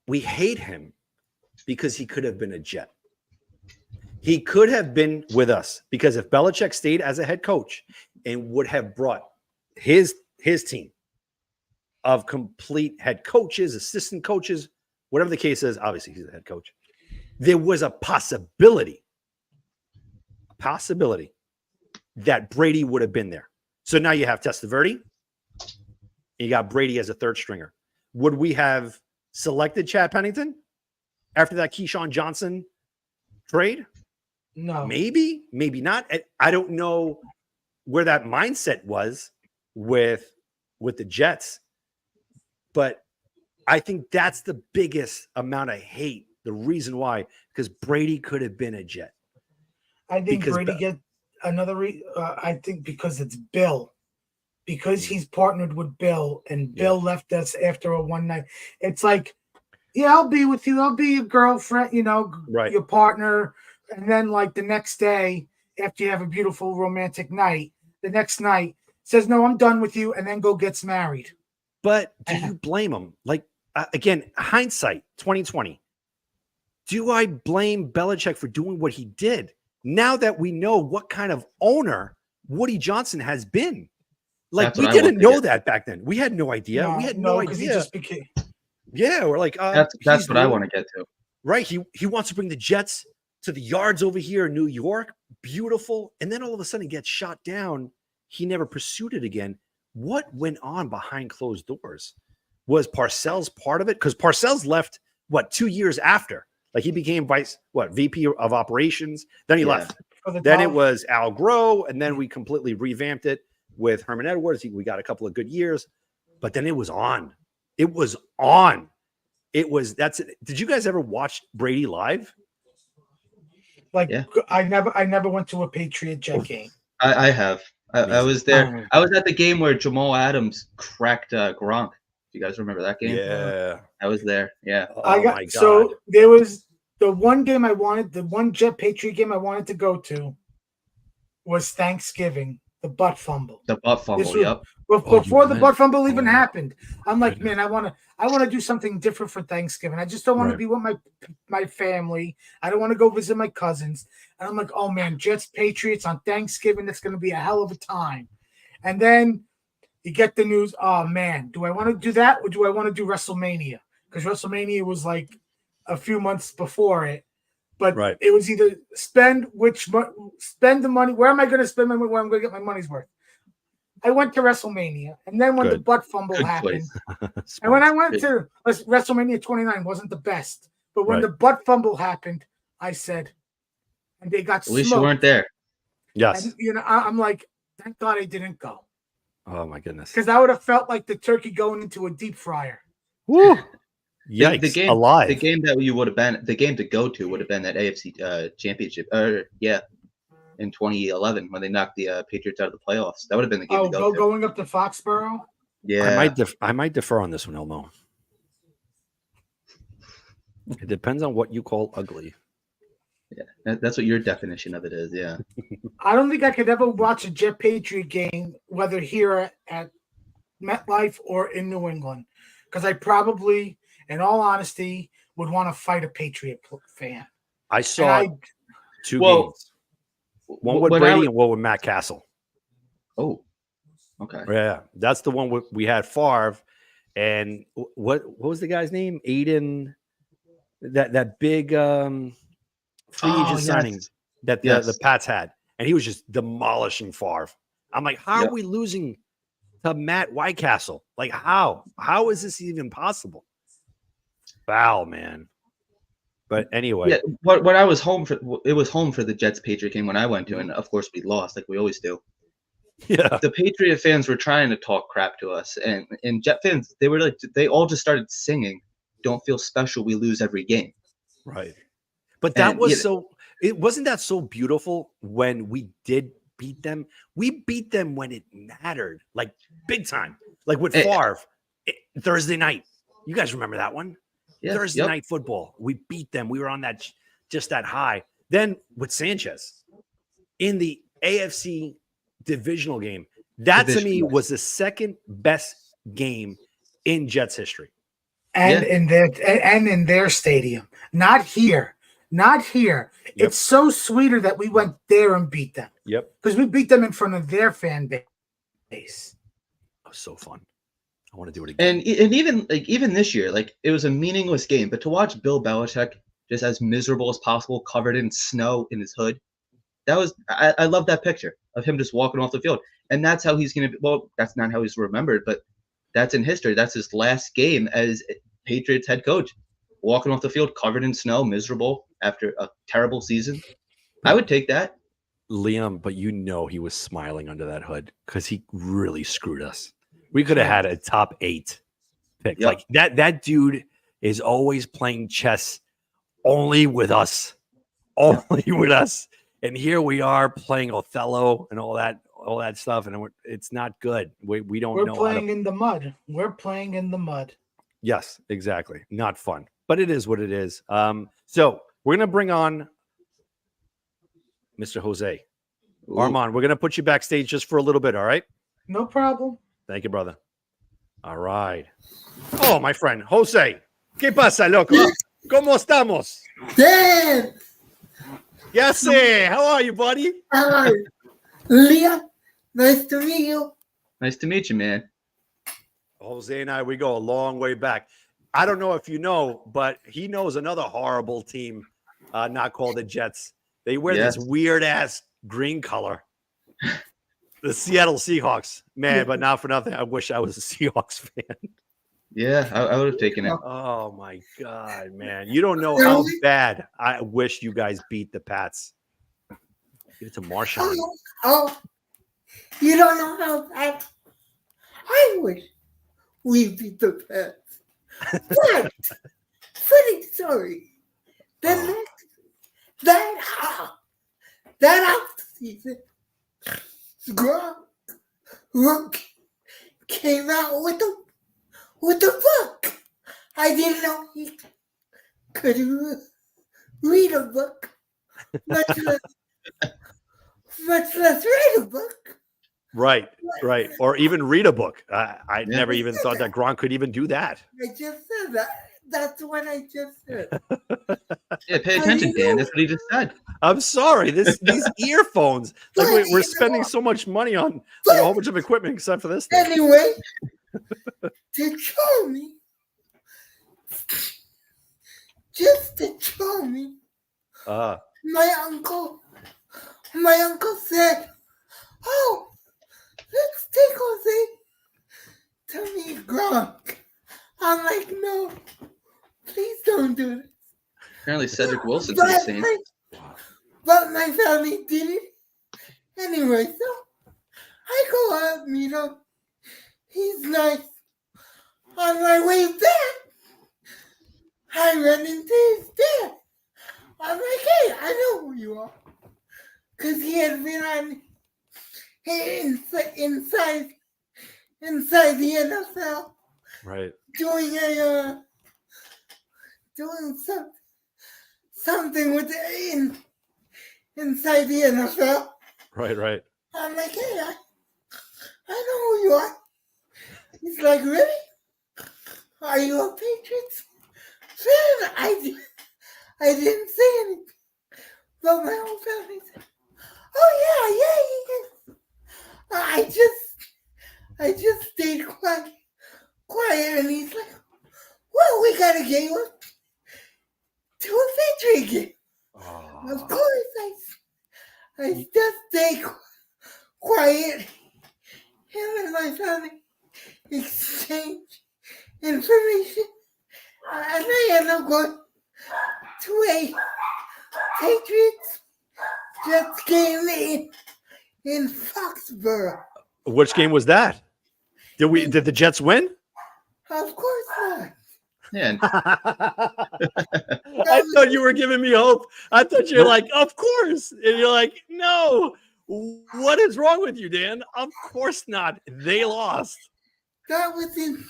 we hate him because he could have been a Jet. He could have been with us because if Belichick stayed as a head coach and would have brought his team of complete head coaches, assistant coaches, whatever the case is, obviously he's the head coach, there was a possibility that Brady would have been there. So now you have Testaverde, and you got Brady as a 3rd stringer. Would we have selected Chad Pennington after that Keyshawn Johnson trade? No. Maybe not. I don't know where that mindset was with the Jets, but I think that's the biggest amount of hate. The reason why, because Brady could have been a Jet. I think Brady get another. I think because it's Bill, because he's partnered with Bill, and Bill left us after a one night. It's like, yeah, I'll be with you. I'll be your girlfriend. Your partner. And then, the next day, after you have a beautiful romantic night, the next night says, "No, I'm done with you," and then gets married. But do you blame him? Again, hindsight, 2020. Do I blame Belichick for doing what he did? Now that we know what kind of owner Woody Johnson has been, we didn't know that back then. We had no idea. We had no idea. He just became. Yeah, we're like, that's what I want to get to. Right. He wants to bring the Jets to the yards over here in New York. Beautiful. And then all of a sudden he gets shot down. He never pursued it again. What went on behind closed doors? Was Parcells part of it? Because Parcells left, 2 years after? He became VP of operations. Then he left. Then it was Al Groh, and then we completely revamped it. with Herman Edwards. We got a couple of good years, but then it was on. It was on. Did you guys ever watch Brady live? I never went to a Patriot Jet game. I have. I was there. I was at the game where Jamal Adams cracked Gronk. Do you guys remember that game? Yeah. I was there. Yeah. My God. So there was the one game I wanted, the one Jet Patriot game I wanted to go to was Thanksgiving, the butt fumble. The butt fumble, yep. Before the butt fumble even happened, I'm like, man, I want to do something different for Thanksgiving. I just don't want to be with my family. I don't want to go visit my cousins. And I'm like, oh man, Jets Patriots on Thanksgiving, that's going to be a hell of a time. And then you get the news, oh man, do I want to do that or do I want to do WrestleMania? Because WrestleMania was like a few months before it. But it was either spend the money. Where am I going to spend my money? Where I'm going to get my money's worth? I went to WrestleMania, and then when the butt fumble happened, and when I went to WrestleMania 29, wasn't the best. But when the butt fumble happened, I said, and they got smoked. At least you weren't there. Yes. And, I'm like, thank God I didn't go. Oh my goodness. Because I would have felt like the turkey going into a deep fryer. Woo. Yikes, the game alive. The game that you would have been, the game to go to would have been that AFC championship. In 2011 when they knocked the Patriots out of the playoffs. That would have been the game to go to. Going up to Foxborough? Yeah. I might defer on this one, Elmo. It depends on what you call ugly. Yeah, that's what your definition of it is, yeah. I don't think I could ever watch a Jet Patriot game, whether here at MetLife or in New England, because I probably, in all honesty, would want to fight a Patriot fan. I saw two games. One with Brady and one with Matt Castle. Oh, okay. Yeah, that's the one we had Favre, and what was the guy's name? Aiden, that big free agent signing that the Pats had, and he was just demolishing Favre. I'm like, how are we losing to Matt Whitecastle? Like, how is this even possible? Foul, man. But anyway, when I was home it was home for the Jets Patriot game when I went to, and of course we lost like we always do. Yeah, the Patriot fans were trying to talk crap to us, and Jet fans, they all just started singing, "Don't feel special, we lose every game." Right, but that was it wasn't that so beautiful when we did beat them. We beat them when it mattered, like big time, like with Favre Thursday night. You guys remember that one? Yeah, Thursday night football. We beat them. We were on that high. Then with Sanchez in the AFC divisional game, that to me was the second best game in Jets history. And in their stadium. Not here. Yep. It's so sweeter that we went there and beat them. Yep. Because we beat them in front of their fan base. That was so fun. I want to do it again. And even this year, like, it was a meaningless game, but to watch Bill Belichick just as miserable as possible, covered in snow in his hood, I love that picture of him just walking off the field. And that's how he's going to be. Well, that's not how he's remembered, but that's in history. That's his last game as Patriots head coach, walking off the field covered in snow, miserable after a terrible season. I would take that. Liam, but he was smiling under that hood because he really screwed us. We could have had a top 8 pick. Yep. Like that dude is always playing chess only with us. Only with us. And here we are playing Othello and all that stuff, and it's not good. We don't know. We're playing in the mud. We're playing in the mud. Yes, exactly. Not fun. But it is what it is. So we're gonna bring on Mr. Jose. Ooh. Armand, we're gonna put you backstage just for a little bit, all right? No problem. Thank you, brother. All right. Oh, my friend, Jose. ¿Qué pasa, loco? ¿Cómo estamos? Good. Yes, sir. How are you, buddy? Hi. Leah, nice to meet you. Nice to meet you, man. Jose and we go a long way back. I don't know if you know, but he knows another horrible team not called the Jets. They wear this weird-ass green color. The Seattle Seahawks, man, but not for nothing. I wish I was a Seahawks fan. Yeah, I would have taken it. Oh, my God, man. You don't know how bad I wish you guys beat the Pats. Give it to Marshawn. Oh, You don't know how bad I wish we beat the Pats. But, funny story. That offseason, Gronk came out with a book. I didn't know he could read a book, much less write a book. Right. Or even read a book. I never even thought that Gronk could even do that. I just said that. That's what I just said. Yeah, pay attention, Dan. That's what he just said. I'm sorry. These earphones. Like we're spending so much money on like a whole bunch of equipment except for this thing. Anyway, to show me, just to show me, my uncle said, "Oh, let's take Jose to meet Gronk." I'm like, "No, please don't do this." Apparently, Cedric Wilson's the same. But my family did it anyway, so I go out, meet him. He's nice. On my way back, I run into his dad. I'm like, "Hey, I know who you are." Because he had been on inside the NFL. Right. Doing something with inside the NFL. Right. I'm like, "Hey, I know who you are." He's like, "Really? Are you a Patriots fan?" I didn't say anything, but my whole family said, "Oh yeah, he is." I just stayed quiet, and he's like, "Well, we gotta get you to a Patriot game." Of course, I just stay quiet. Him and my family exchange information, and I end up going to a Patriots Jets game in Foxborough. Which game was that? Did the Jets win? Of course not. Yeah. I thought you were giving me hope. I thought you're like, of course. And you're like, no. What is wrong with you, Dan? Of course not. They lost. That was in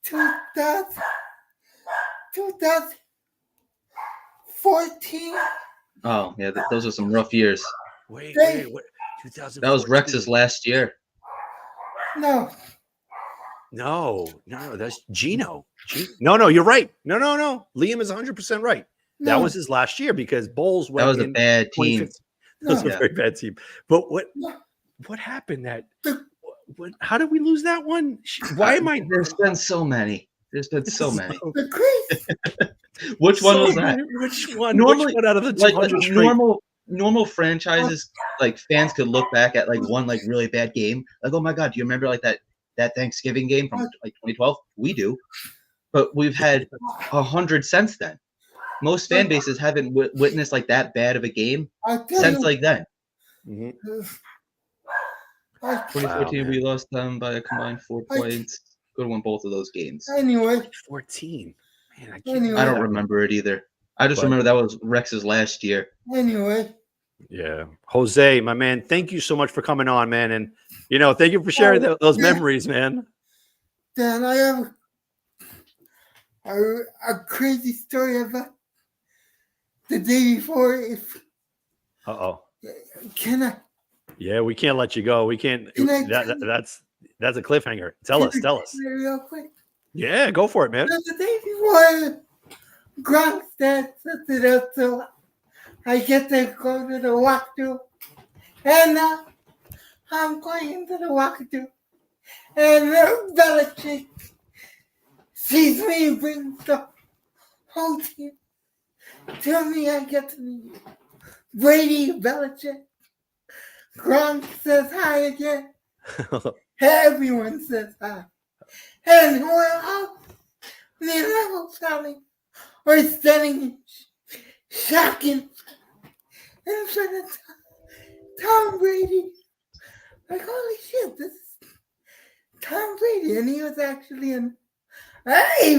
2014. Oh, yeah. Those are some rough years. Wait. 2014. That was Rex's last year. No. No, that's Gino. No, you're right. No. Liam is 100% right. No. That was his last year because Bowles went. That was a bad team. That was a very bad team. But what happened? How did we lose that one? Why am I? There's been so many. The crazy. Which one was that? Which one? Normally, which one out of the 200 like normal franchises, like fans could look back at like one like really bad game, like, oh my god, do you remember like that Thanksgiving game from like 2012? We do, but we've had 100 since then. Most fan bases haven't witnessed like that bad of a game since like then. Mm-hmm. 2014, we lost them by a combined 4 points. Could have won both of those games. Anyway, 14. Man, I don't remember it either. I just remember that was Rex's last year. Anyway. Yeah. Jose, my man, thank you so much for coming on, man. And, thank you for sharing those memories, man. Dan, I have a crazy story about the day before. Can I? Yeah, we can't let you go. We can't. That's a cliffhanger. Tell us. Real quick. Yeah, go for it, man. The day before Gronk's dad sets it up, so I get to go to the walkthrough, and I'm going into the walkthrough, and Belichick sees me, brings the whole team to me. I get to meet Brady, Belichick. Gronk says hi again. Everyone says hi. And we're all, me and my whole family, we're standing shocking in front of Tom Brady. Like, holy shit, this is Tom Brady. And he was actually a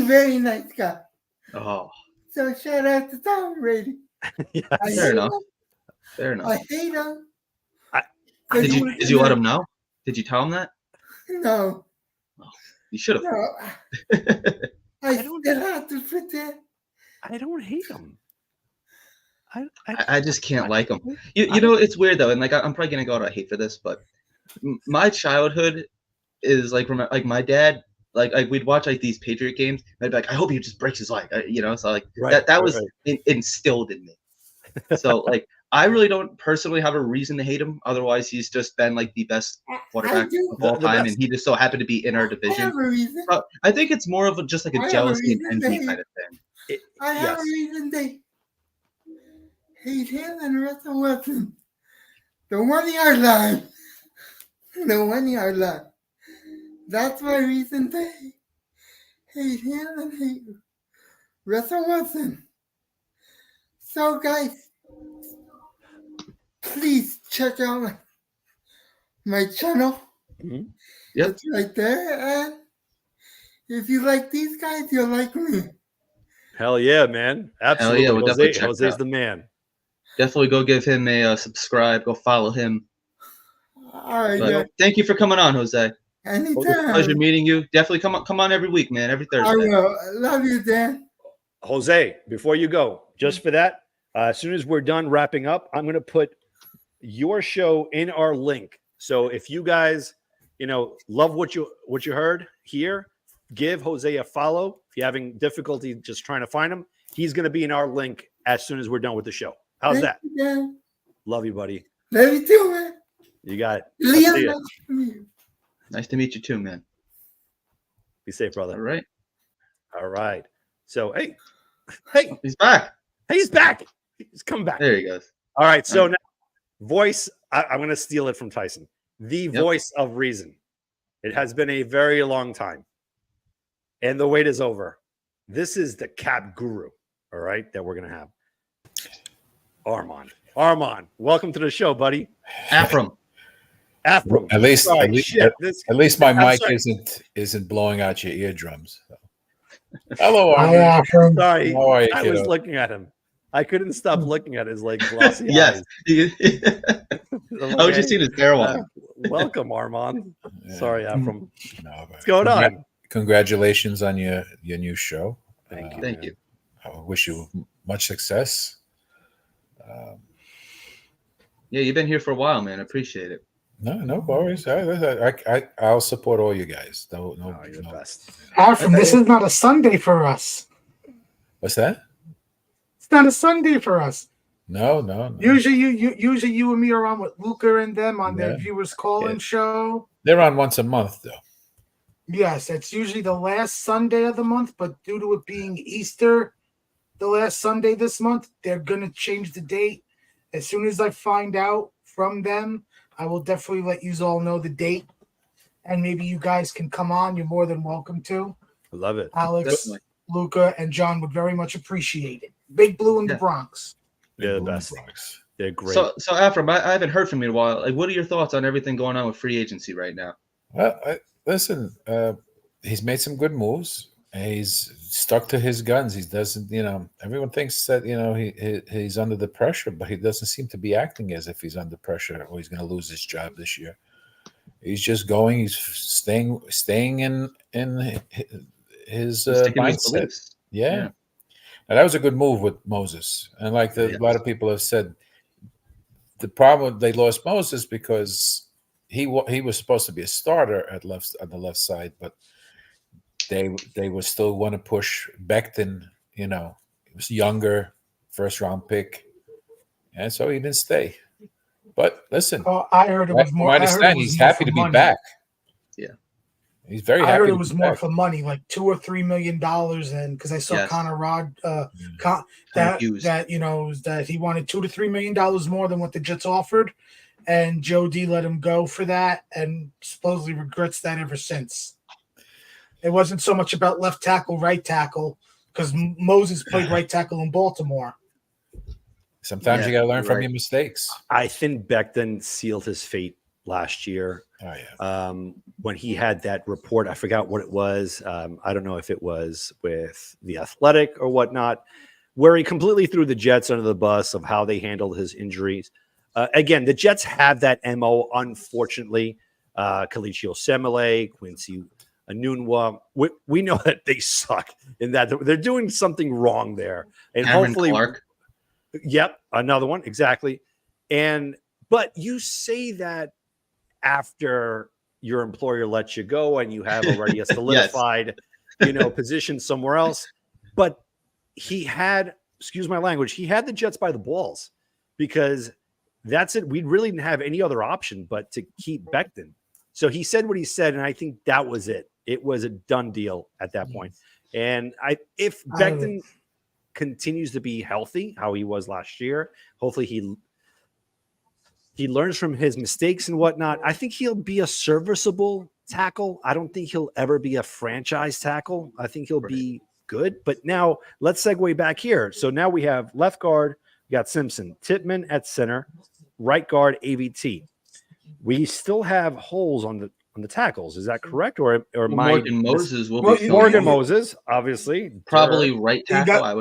very nice guy. Oh, So shout out to Tom Brady. Yes. fair enough. Fair enough. I hate him. Did you let him know? Did you tell him that? No. You should have. No. I still have to pretend. I don't hate him. I just can't like him. You know, it's weird though, and like I'm probably gonna go out of hate for this, but my childhood is like my dad. Like we'd watch like these Patriot games. And I'd be like, I hope he just breaks his leg. You know, so like that was instilled in me. So like I really don't personally have a reason to hate him. Otherwise, he's just been like the best quarterback of all time, and he just so happened to be in our division. I have a reason. I think it's more of just like a jealousy and envy kind of thing. I have a reason to hate him and Russell Wilson. The 1 yard line. The 1 yard line. That's my reason to hate him and hate Russell Wilson. So guys, please check out my channel. Yep. It's right there. And if you like these guys, you'll like me. Hell yeah, man. Absolutely. Hell yeah, we'll definitely check Jose's that. the man. Definitely go give him a subscribe. Go follow him. All right, But yeah. thank you for coming on, Jose. Anytime. Pleasure meeting you. Definitely come on every week, man. Every Thursday. I will. I love you, Dan. Jose, before you go, just for that, as soon as we're done wrapping up, I'm going to put your show in our link. So if you guys, love what you heard here, give Jose a follow. If you're having difficulty just trying to find him, he's going to be in our link as soon as we're done with the show. How's that? You, Dan. Love you, buddy. Love you too, man. You got it. Liam, See ya. nice to meet you. Nice to meet you too, man. Be safe, brother. All right. All right. So, hey, He's back. he's back. He's come back. There he goes. All right. So All right. now, voice, I'm going to steal it from Tyson. The voice of reason. It has been a very long time. And the wait is over. This is the cap guru, all right, that we're going to have. Armand, welcome to the show, buddy. Afram. At least my I'm mic sorry. isn't blowing out your eardrums. So. Hello, Hi, Armin. Afram. Sorry, How are you, I was kiddo? looking at him. I couldn't stop looking at his like glossy Yes. eyes. I was just seeing his hair one. Welcome, Armand. Yeah. Sorry, Afram. No, but What's going on? Congratulations on your new show. Thank you. Thank you. I wish you much success. Yeah, you've been here for a while, man. I appreciate it. No worries. I'll support all you guys. No, Oh, you're the best. Afram, this is not a Sunday for us. What's that? It's not a Sunday for us. No. Usually you and me are on with Luca and them on their Yeah. viewers call-in show. They're on once a month, though. Yes, it's usually the last Sunday of the month, but due to it being Easter, the last Sunday this month, they're going to change the date. As soon as I find out from them, I will definitely let you all know the date. And maybe you guys can come on. You're more than welcome to. I love it. Alex, Definitely. Luca, and John would very much appreciate it. Big Blue in the Yeah. Bronx. They're the Blue best. Bronx. They're great. So Afram, I haven't heard from you in a while. Like, what are your thoughts on everything going on with free agency right now? Well, listen, he's made some good moves. He's stuck to his guns. He doesn't, everyone thinks that, he's under the pressure, but he doesn't seem to be acting as if he's under pressure or he's going to lose his job this year. He's just going. He's staying in his Sticking to his mindset. beliefs. Yeah. Now, that was a good move with Moses. And like a lot of people have said, the problem they lost Moses because he was supposed to be a starter on the left side, but they would still want to push Becton. He was younger, first round pick, and so he didn't stay. But listen, I heard it was more. I understand he's happy to be back. Yeah, he's very I happy. heard it to was be more back. for money, like $2 or $3 million, and because I saw Yes. Connor Rod Hughes. that he wanted $2 to $3 million more than what the Jets offered, and Joe D let him go for that, and supposedly regrets that ever since. It wasn't so much about left tackle, right tackle, because Moses played right tackle in Baltimore. Sometimes you got to learn from your mistakes. I think Becton sealed his fate last year. Oh yeah. When he had that report, I forgot what it was. I don't know if it was with The Athletic or whatnot, where he completely threw the Jets under the bus of how they handled his injuries. Again, the Jets have that MO, unfortunately. Kalichi Osemele, Quincy Enunwa. We know that they suck in that they're doing something wrong there. And Cameron hopefully Clark. Yep, another one, exactly. But you say that after your employer lets you go and you have already a solidified, position somewhere else. But he had, excuse my language, he had the Jets by the balls, because that's it. We really didn't have any other option but to keep Becton. So he said what he said, and I think that was it. It was a done deal at that point. And if Becton continues to be healthy, how he was last year, hopefully he learns from his mistakes and whatnot. I think he'll be a serviceable tackle. I don't think he'll ever be a franchise tackle. I think he'll be good. But now let's segue back here. So now we have left guard, we got Simpson, Tippmann at center, right guard AVT. We still have holes on the tackles. Is that correct? Or Morgan Moses will be Morgan Moses, obviously, probably right tackle. I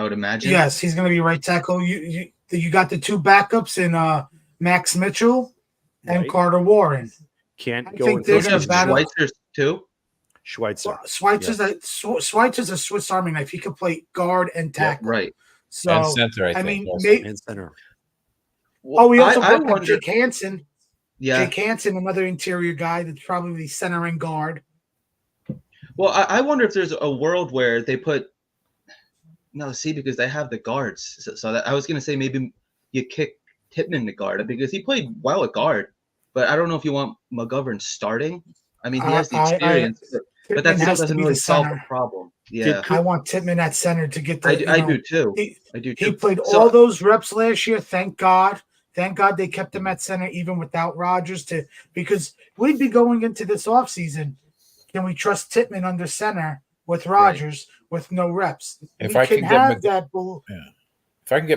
would imagine. Yes, he's going to be right tackle. You got the two backups in Max Mitchell and Carter Warren. Can't go. Think they're going to battle Schweitzer too. Schweitzer. Schweitzer's a Swiss Army knife. He could play guard and tackle. Right. So and center, I mean, think, and center. Well, we also I brought Jake Hansen. Yeah. Jake Hansen, another interior guy that's probably center and guard. Well, I wonder if there's a world where they put because they have the guards. So that, I was going to say maybe you kick Tippmann to guard because he played well at guard, but I don't know if you want McGovern starting. I mean, he has the experience, but that still doesn't really solve the problem. Yeah, I want Tippmann at center to get the. I do too. He played all those reps last year. Thank God. Thank God they kept him at center even without Rodgers because we'd be going into this offseason. Can we trust Tippmann under center with Rodgers with no reps? If I can get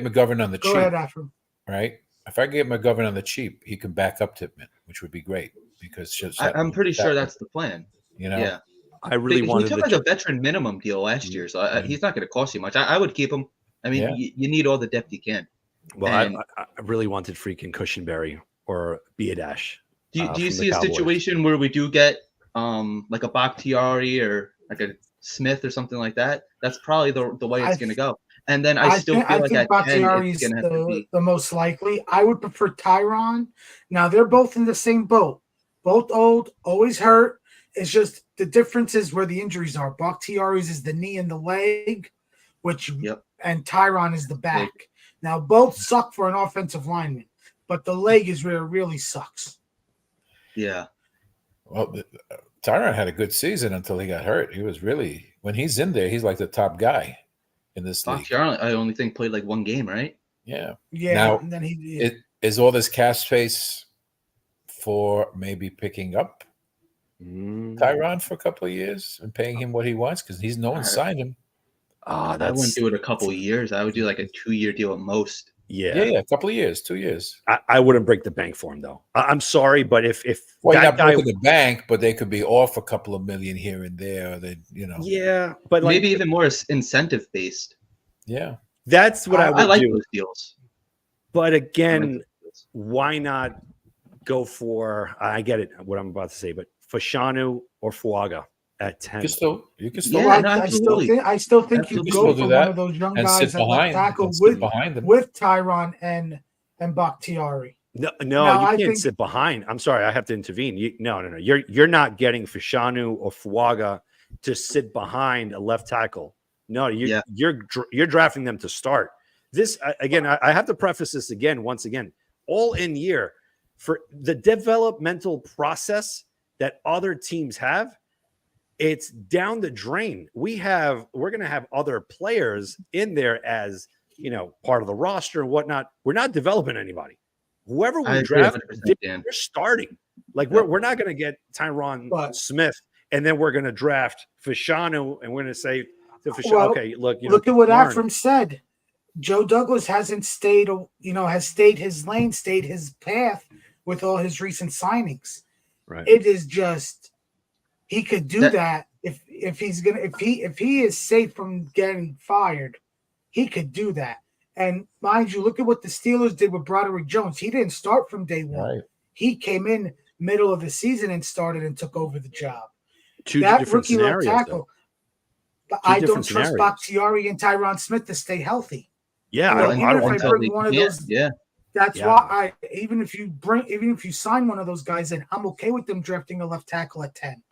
McGovern on the cheap, go ahead, Afro. Right? If I can get McGovern on the cheap, he can back up Tippmann, which would be great because I'm pretty sure that's the plan. Yeah. I really wanted. He took a veteran minimum deal last year, so he's not going to cost you much. I would keep him. I mean, you need all the depth you can. Well, I really wanted freaking Cushenberry or Biadash. Do you see a situation where we do get like a Bakhtiari or like a Smith or something like that? That's probably the way it's going to go. And then I still feel like at 10, it's going to have to be the most likely. I would prefer Tyron. Now they're both in the same boat. Both old, always hurt. It's just the difference is where the injuries are. Bakhtiari's is the knee and the leg, and Tyron is the back. Now, both suck for an offensive lineman, but the leg is where it really sucks. Yeah. Well, Tyron had a good season until he got hurt. He was really, when he's in there, he's like the top guy in this league. I only think played like one game, right? Yeah. Yeah. Now, and then is all this cap space for maybe picking up Tyron for a couple of years and paying him what he wants? Because no one signed him. I wouldn't do it a couple of years. I would do like a 2-year deal at most. Yeah, a couple of years, 2 years. I wouldn't break the bank for him though. I'm sorry, but if you're not breaking the bank, but they could be off a couple of million here and there. Yeah, but maybe even more incentive based. Yeah, that's what I would like do. Those deals. But again, why not go for? I get it. What I'm about to say, but Fashanu or Fuaga at 10. You can still. Yeah, I still think you go for one of those young guys at left tackle with Tyron and Bakhtiari. No, you can't sit behind. I'm sorry, I have to intervene. No. You're not getting Fashanu or Fuaga to sit behind a left tackle. No, you're drafting them to start. This again, I have to preface this once again, all in year for the developmental process that other teams have. It's down the drain. We're going to have other players in there as, part of the roster and whatnot. We're not developing anybody. Whoever we draft, they're starting. Like we're not going to get Tyron Smith and then we're going to draft Fashanu and we're going to say to Fashanu, okay, look at what Afram said. Joe Douglas hasn't stayed, has stayed his lane, stayed his path with all his recent signings. Right. It is just he could do that if he is safe from getting fired, he could do that. And mind you, look at what the Steelers did with Broderick Jones. He didn't start from day one. Right. He came in middle of the season and started and took over the job. Two that different rookie left scenarios, tackle. But Two I don't different trust scenarios. Bakhtiari and Tyron Smith to stay healthy. Yeah, Well, I don't want if I bring one of those, Yeah. that's Yeah. why even if you sign one of those guys in, I'm okay with them drafting a left tackle at 10.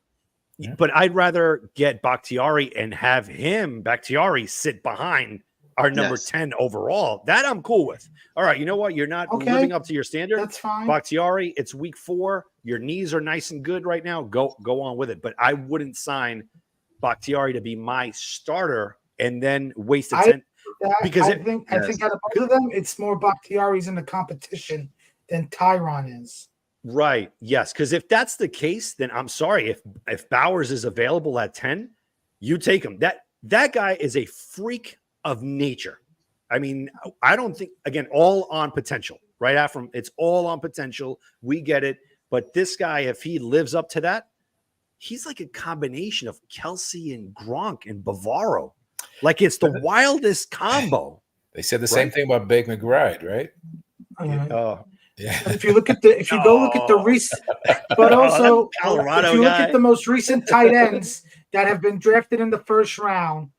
But I'd rather get Bakhtiari and have Bakhtiari sit behind our number 10 overall. That I'm cool with. All right, you know what? You're not living up to your standard. That's fine. Bakhtiari, it's week 4. Your knees are nice and good right now. Go on with it. But I wouldn't sign Bakhtiari to be my starter and then waste a 10. Because I think out of both of them, it's more Bakhtiari's in the competition than Tyron is. Right. Yes. Because if that's the case, then I'm sorry. If Bowers is available at 10, you take him. That guy is a freak of nature. I mean, I don't think, again, all on potential, right? After it's all on potential. We get it. But this guy, if he lives up to that, he's like a combination of Kelsey and Gronk and Bavaro. Like it's the wildest combo. They said the same thing about Baker McBride, right? Yeah. But if you look at the recent, but also Colorado if you look at the most recent tight ends that have been drafted in the first round,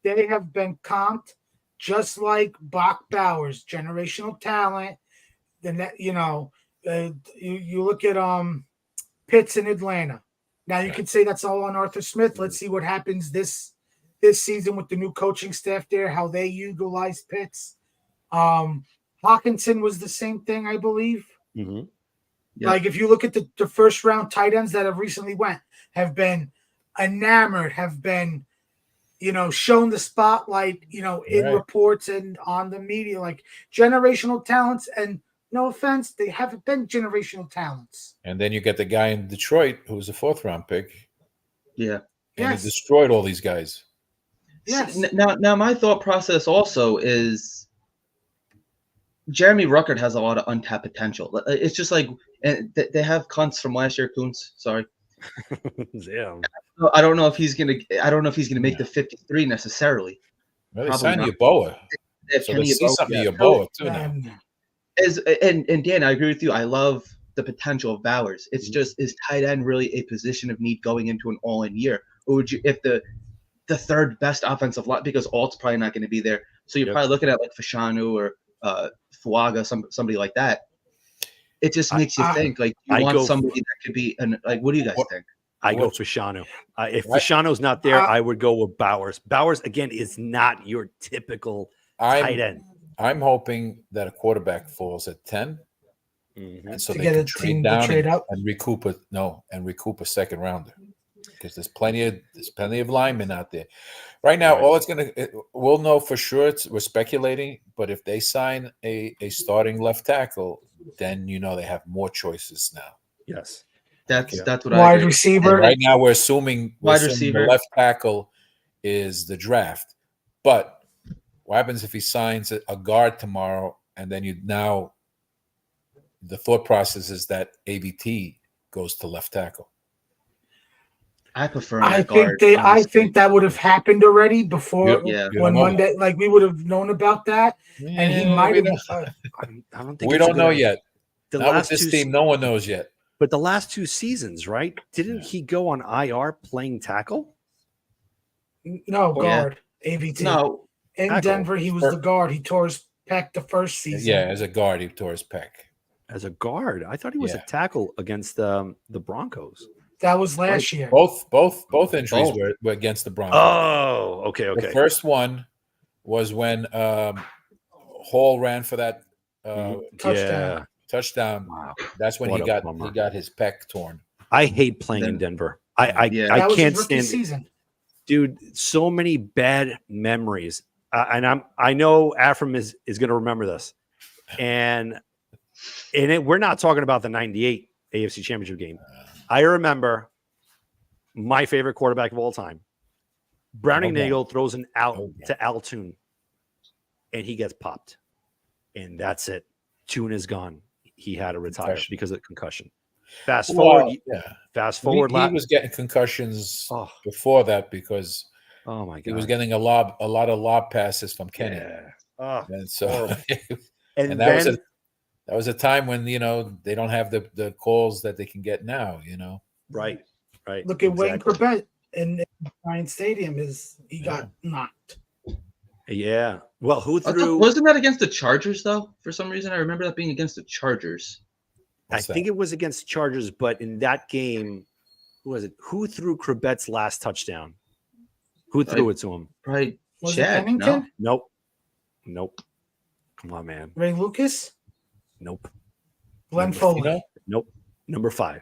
they have been comped just like Bach Bowers, generational talent. Then you look at Pitts in Atlanta. Now you could say that's all on Arthur Smith. Let's see what happens this season with the new coaching staff there, how they utilize Pitts. Hawkinson was the same thing, I believe. Mm-hmm. Yep. Like if you look at the first round tight ends that have recently have been enamored, have been, shown the spotlight, in reports and on the media, like generational talents. And no offense, they haven't been generational talents. And then you get the guy in Detroit who's a 4th round pick. Yeah. And he destroyed all these guys. Yes. Now my thought process also is Jeremy Ruckert has a lot of untapped potential. It's just like, and they have cunts from last year, Kuntz. Sorry. Yeah. I don't know if he's gonna make the 53 necessarily. Well, they signed Yeboah. So they see something Yeboah too now. And Dan, I agree with you. I love the potential of Bowers. It's just, is tight end really a position of need going into an all-in year? Or would you, if the third best offensive line, because Alt's probably not going to be there, so you're probably looking at like Fashanu or Fuaga, somebody like that. It just makes you think, like, you want somebody that could be, what do you guys think? I go Fashanu. If Fashanu's not there, I would go with Bowers. Bowers, again, is not your typical tight end. I'm hoping that a quarterback falls at 10. Mm-hmm. And so to they get can a trade team down to trade up and recoup a second rounder, because there's plenty of linemen out there right now. All we'll know for sure. We're speculating, but if they sign a starting left tackle, then they have more choices now. Yes, that's what wide I agree. receiver. And right now we're assuming receiver. The left tackle is the draft, but what happens if he signs a guard tomorrow, and then the thought process is that AVT goes to left tackle? I prefer. I think that would have happened already before. When Monday, like we would have known about that, and he might have. I don't think we don't know yet. Not with this team, no one knows yet. But the last 2 seasons, right? Didn't he go on IR playing tackle? No, guard. AVT. No. In tackle. Denver, he was the guard. He tore his pec the first season. Yeah, as a guard, he tore his pec. As a guard, I thought he was a tackle against the Broncos. That was last year. Both injuries were against the Broncos. Oh, okay. The first one was when Hall ran for that touchdown. Wow. That's when he got his pec torn. I hate playing in Denver. I can't stand season. Dude, so many bad memories. And I know Afram is going to remember this. And we're not talking about the 98 AFC Championship game. I remember my favorite quarterback of all time. Browning Nagel throws an out to Altoon. and he gets popped, and that's it. Tune is gone. He had to retire because of concussion. Fast forward. He was getting concussions before that because oh my god, he was getting a lot of lob passes from Kenny. Yeah. And so and that was a time when they don't have the calls that they can get now. Right. Look at Wayne Corbett in Giant Stadium. He got knocked. Yeah. Well, who threw? Wasn't that against the Chargers though? For some reason, I remember that being against the Chargers. I think it was against Chargers, but in that game, who was it? Who threw Corbett's last touchdown? Who threw it to him? Right. Was it Pennington? Nope. Come on, man. Ray Lucas? Nope. Glenn Foley? Nope. Number 5.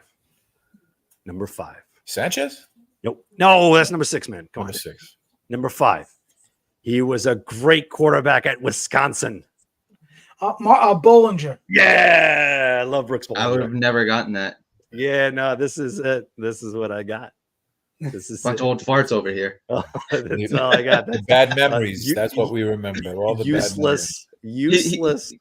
Sanchez? Nope. No, that's number 6, man. Come on. 6. Number 5. He was a great quarterback at Wisconsin. Bollinger. Yeah, I love Brooks Bollinger. I would have never gotten that. Yeah, no, this is it. This is what I got. This is bunch of old farts over here. That's all I got. The bad memories. That's what we remember. All the useless.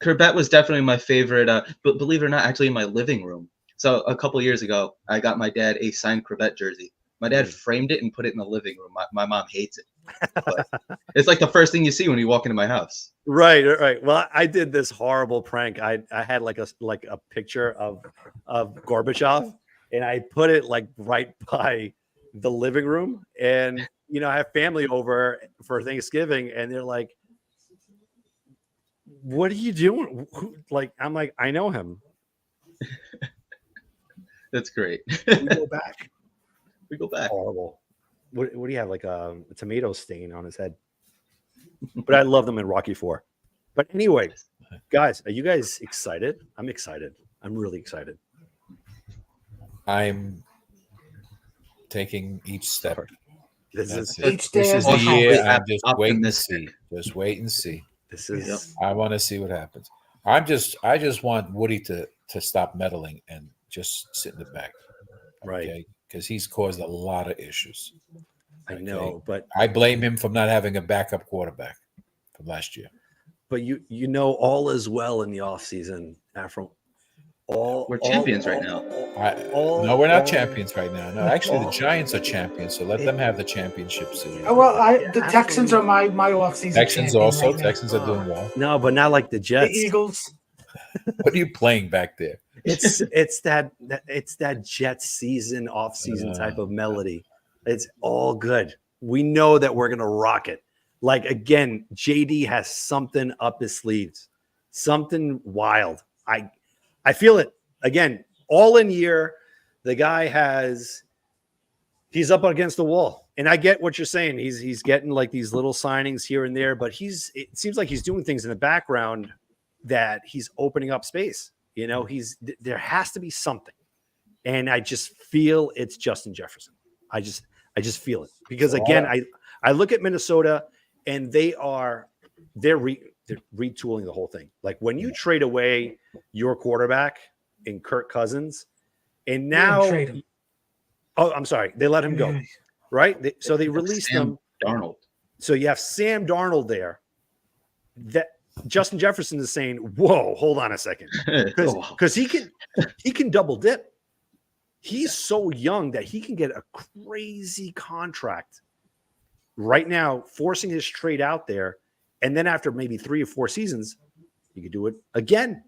Corbett was definitely my favorite. But believe it or not, actually in my living room. So a couple years ago, I got my dad a signed Corbett jersey. My dad framed it and put it in the living room. My mom hates it. But it's like the first thing you see when you walk into my house. Right. Well, I did this horrible prank. I had like a picture of Gorbachev, and I put it like right by the living room. And I have family over for Thanksgiving, and they're like, "What are you doing?" I'm like, "I know him." That's great. We go back. Horrible. What do you have? Like a tomato stain on his head. But I love them in Rocky IV. But anyway, guys, are you guys excited? I'm excited. I'm really excited. I'm taking each step. This is the year. I'm just waiting to see. Just wait and see. This is. I want to see what happens. I just want Woody to stop meddling and just sit in the back. Right. Okay? Because he's caused a lot of issues. I know, but I blame him for not having a backup quarterback from last year. But all is well in the offseason, Afro. We're champions right now. No, we're not champions right now. No, actually, the Giants are champions, so let them have the championship series. The Texans are my offseason. Texans also. Right Texans are doing well. No, but not like the Jets. The Eagles. What are you playing back there? It's that Jets season, off season type of melody. It's all good. We know that we're gonna rock it. Like again, JD has something up his sleeves, something wild. I feel it again. All in year, the guy he's up against the wall, and I get what you're saying. He's getting like these little signings here and there, but it seems like he's doing things in the background that he's opening up space. There has to be something, and I just feel it's Justin Jefferson. I just feel it because again, I look at Minnesota and they're retooling the whole thing. Like when you trade away your quarterback in Kirk Cousins, and now I'm sorry, they let him go, right? So they released him. Darnold. So you have Sam Darnold there. That Justin Jefferson is saying, "Whoa, hold on a second," because he can double dip. He's so young that he can get a crazy contract right now, forcing his trade out there. And then after maybe 3 or 4 seasons, you could do it again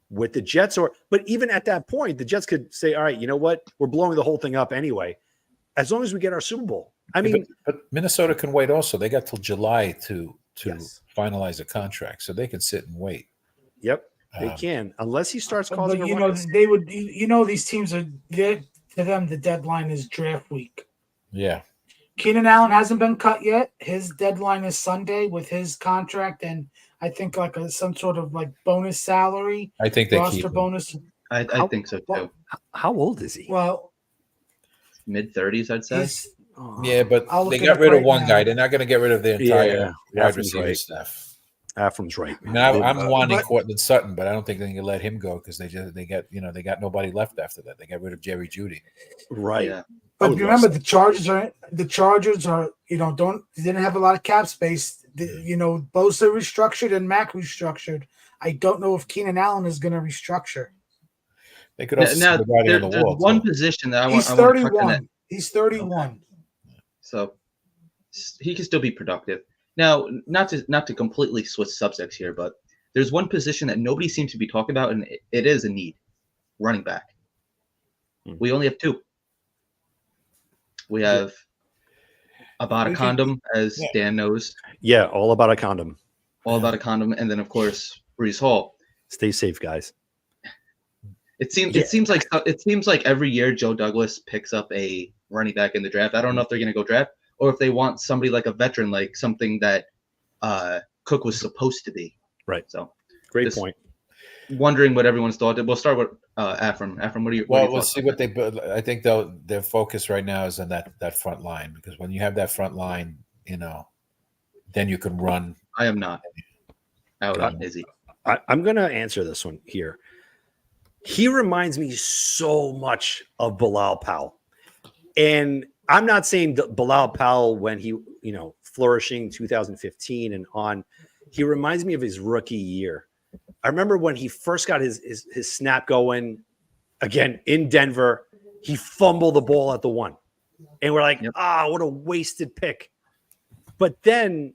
with the Jets. But even at that point, the Jets could say, all right, you know what? We're blowing the whole thing up anyway, as long as we get our Super Bowl. I mean, but Minnesota can wait also. They got till July to finalize a contract, so they can sit and wait. Yep. They can, unless he starts causing. But they would. These teams are to them. The deadline is draft week. Yeah. Keenan Allen hasn't been cut yet. His deadline is Sunday with his contract, and I think like some sort of like bonus salary. I think they roster keep him. bonus. I think so too. How old is he? Well, mid-30s, I'd say. Yeah, but they got rid of one guy. They're not going to get rid of their entire wide receiver staff. Afram's right. Now I'm wanting Cortland Sutton, but I don't think they can let him go because they got nobody left after that. They got rid of Jerry Jeudy. Right. Yeah. But remember, the Chargers are they didn't have a lot of cap space. Bosa restructured and Mac restructured. I don't know if Keenan Allen is going to restructure. They could also now see the writing on the there's wall. one too. position that He's I want to touch on. 31. He's 31. So he can still be productive. Now, not to completely switch subjects here, but there's one position that nobody seems to be talking about, and it is a need: running back. We only have two. We have About a Condom, as Dan knows. Yeah, all about a condom. All About a Condom, and then of course Breece Hall. Stay safe, guys. It seems like every year Joe Douglas picks up a running back in the draft. I don't know if they're going to go draft or if they want somebody like a veteran, like something that Cook was supposed to be. Right. So great point. Wondering what everyone's thought. We'll start with Afram. Afram, what are you? We'll see what they. I think their focus right now is on that front line, because when you have that front line, then you can run. I am not out on Izzy. I'm going to answer this one here. He reminds me so much of Bilal Powell. And I'm not saying Bilal Powell when he, flourishing 2015 and on. He reminds me of his rookie year. I remember when he first got his snap going, again, in Denver, he fumbled the ball at the 1. And we're like, what a wasted pick. But then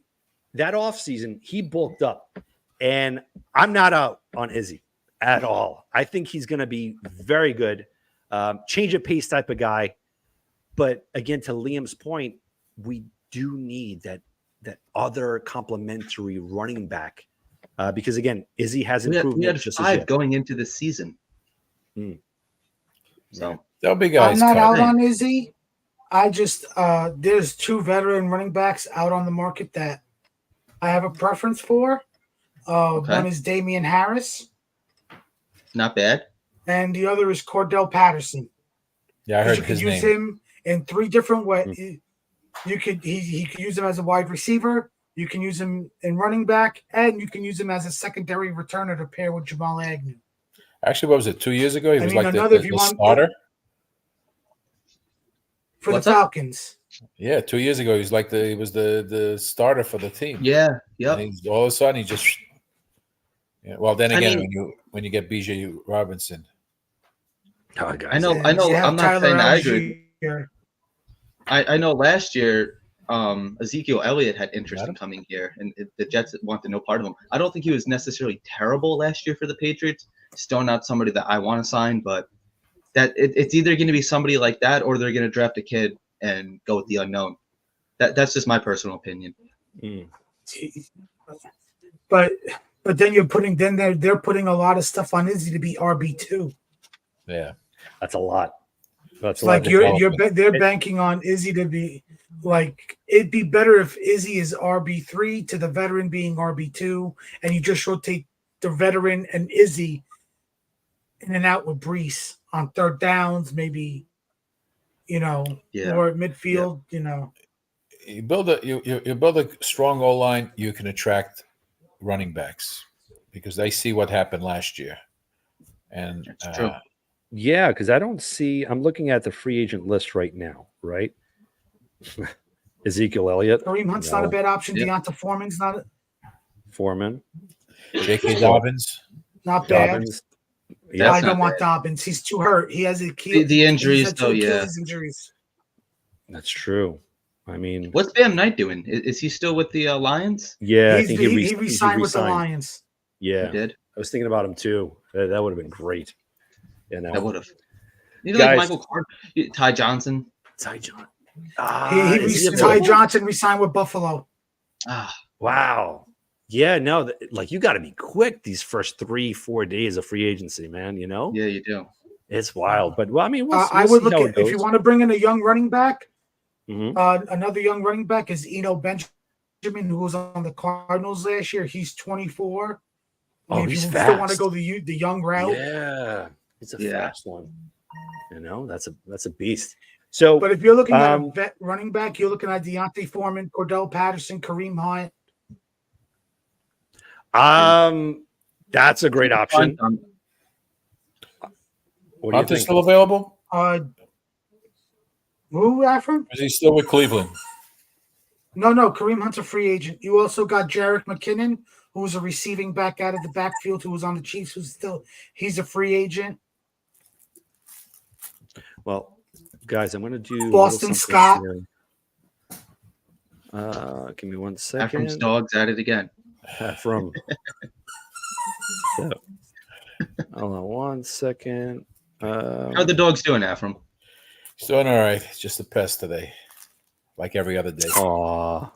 that offseason, he bulked up. And I'm not out on Izzy at all. I think he's going to be very good. Change of pace type of guy. But again, to Liam's point, we do need that other complementary running back. Because again, Izzy hasn't proven we had just 5 going into the season. So there'll be guys. I'm not out on Izzy. I just there's 2 veteran running backs out on the market that I have a preference for. One is Damian Harris. Not bad. And the other is Cordell Patterson. Yeah, I heard you his could use name. him in 3 different ways. You could he could use him as a wide receiver. You can use him in running back, and you can use him as a secondary returner to pair with Jamal Agnew. Actually, what was it? 2 years ago, he was like the starter for the Falcons. Yeah, 2 years ago, he was the starter for the team. Yeah, yeah. All of a sudden, he just. Yeah, well, then again, when you get B.J. Robinson, I know. I'm not saying I agree. I know last year, Ezekiel Elliott had interest in coming here, and the Jets wanted no part of him. I don't think he was necessarily terrible last year for the Patriots. Still not somebody that I want to sign, but that it's either going to be somebody like that, or they're going to draft a kid and go with the unknown. That's just my personal opinion. But then they're putting a lot of stuff on Izzy to be RB2. Yeah, that's a lot. That's like they're banking on Izzy to be like, it'd be better if Izzy is RB3 to the veteran being RB2, and you just rotate the veteran and Izzy in and out with Breece on 3rd downs, maybe, or at midfield, You build a strong O-line, you can attract running backs because they see what happened last year. And that's true. Yeah, because I'm looking at the free agent list right now, right? Ezekiel Elliott. Kareem Hunt's not a bad option. Yeah. Deonta Foreman's not Foreman. J.K. Dobbins. Not bad. Dobbins. Yeah, I don't want Dobbins. He's too hurt. He has the injuries, though. Yeah, injuries. That's true. I mean, what's Bam Knight doing? Is he still with the Lions? Yeah, I think he re-signed with the Lions. Yeah, he did. I was thinking about him too. That would have been great. That would have. Like Michael Carter, Ty Johnson. Ty Johnson re-signed with Buffalo. Wow. Yeah, no, you got to be quick these first 3-4 days of free agency, man. Yeah, you do. It's wild, but I mean, I would look at, if you want to bring in a young running back. Another young running back is Eno Benjamin, who was on the Cardinals last year. He's 24. He's you fast. Still want to go the young route? Yeah, it's a fast one. That's a beast. So, but if you're looking at a vet running back, you're looking at Deontay Foreman, Cordell Patterson, Kareem Hunt. That's a great option. What do you think? Still available? Who, Afram? Is he still with Cleveland? No, Kareem Hunt's a free agent. You also got Jerick McKinnon, who was a receiving back out of the backfield, who was on the Chiefs, he's a free agent. Well, guys, I'm going to do Boston Scott. Here. Give me 1 second. Ephraim's dog's at it again. Ephraim. So, hold on 1 second. How are the dogs doing, Ephraim? He's doing all right. Just a pest today, like every other day. Aw.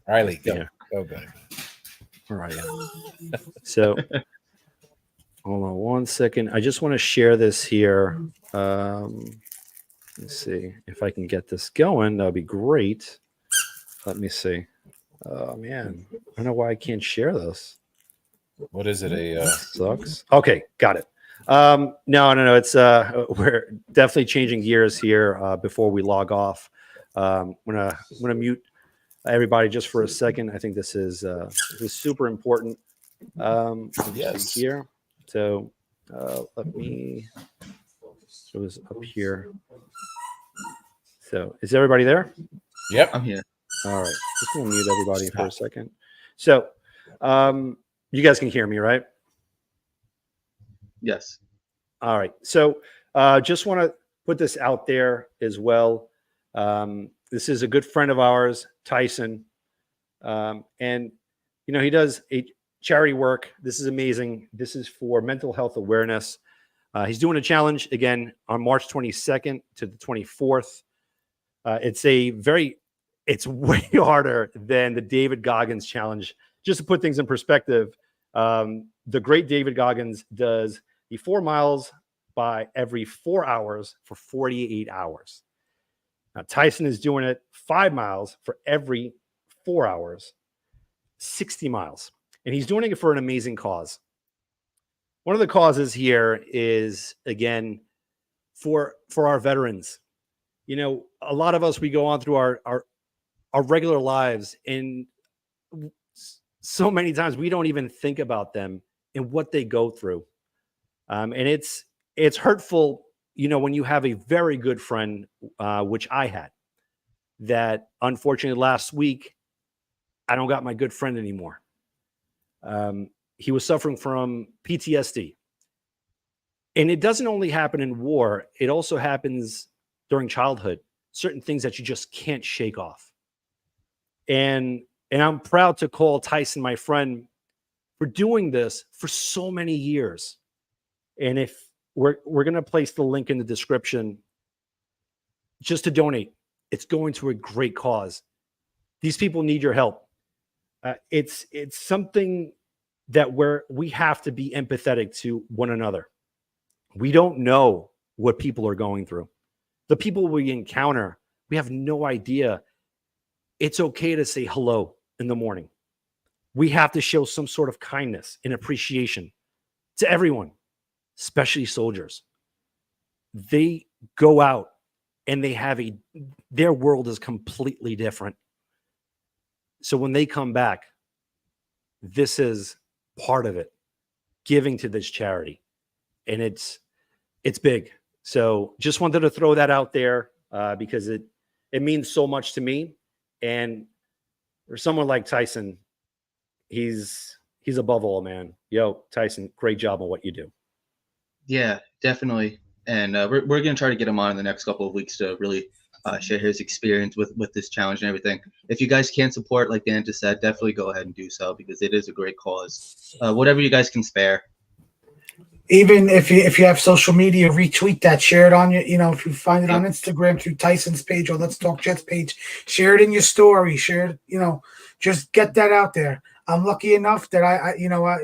Riley, go. Yeah. Go back. All right. So, hold on 1 second. I just want to share this here. Let's see if I can get this going. That'll be great. Let me see. Oh, man. I don't know why I can't share this. What is it? Sucks. Okay, got it. No. It's we're definitely changing gears here before we log off. I'm gonna mute everybody just for a second. I think this is super important. Yes. Here. So let me. It was up here. So is everybody there? Yep. I'm here. All right. Just gonna mute everybody for a second. So you guys can hear me, right? Yes. All right. So just want to put this out there as well. This is a good friend of ours, Tyson. And, he does a charity work. This is amazing. This is for mental health awareness. He's doing a challenge again on March 22nd to the 24th. It's way harder than the David Goggins challenge. Just to put things in perspective, the great David Goggins does the 4 miles by every 4 hours for 48 hours. Now, Tyson is doing it 5 miles for every 4 hours, 60 miles. And he's doing it for an amazing cause. One of the causes here is, again, for our veterans. A lot of us, we go on through our regular lives, and so many times we don't even think about them and what they go through. And it's hurtful, when you have a very good friend, which I had, that unfortunately last week, I don't got my good friend anymore. He was suffering from PTSD. And it doesn't only happen in war. It also happens during childhood, certain things that you just can't shake off. And I'm proud to call Tyson my friend for doing this for so many years. And if we're going to place the link in the description just to donate, it's going to a great cause. These people need your help. It's something that we have to be empathetic to one another. We don't know what people are going through. The people we encounter, we have no idea. It's okay to say hello in the morning. We have to show some sort of kindness and appreciation to everyone, especially soldiers. They go out and their world is completely different. So when they come back, this is part of it, giving to this charity. And it's big. So just wanted to throw that out there because it means so much to me. And for someone like Tyson, he's above all, man. Yo, Tyson, great job on what you do. Yeah, definitely. And we're going to try to get him on in the next couple of weeks to really share his experience with this challenge and everything. If you guys can support, like Dan just said, definitely go ahead and do so because it is a great cause. Whatever you guys can spare. Even if you have social media, retweet that, share it on your, if you find it on Instagram through Tyson's page or Let's Talk Jets page, share it in your story, share it, just get that out there. I'm lucky enough that I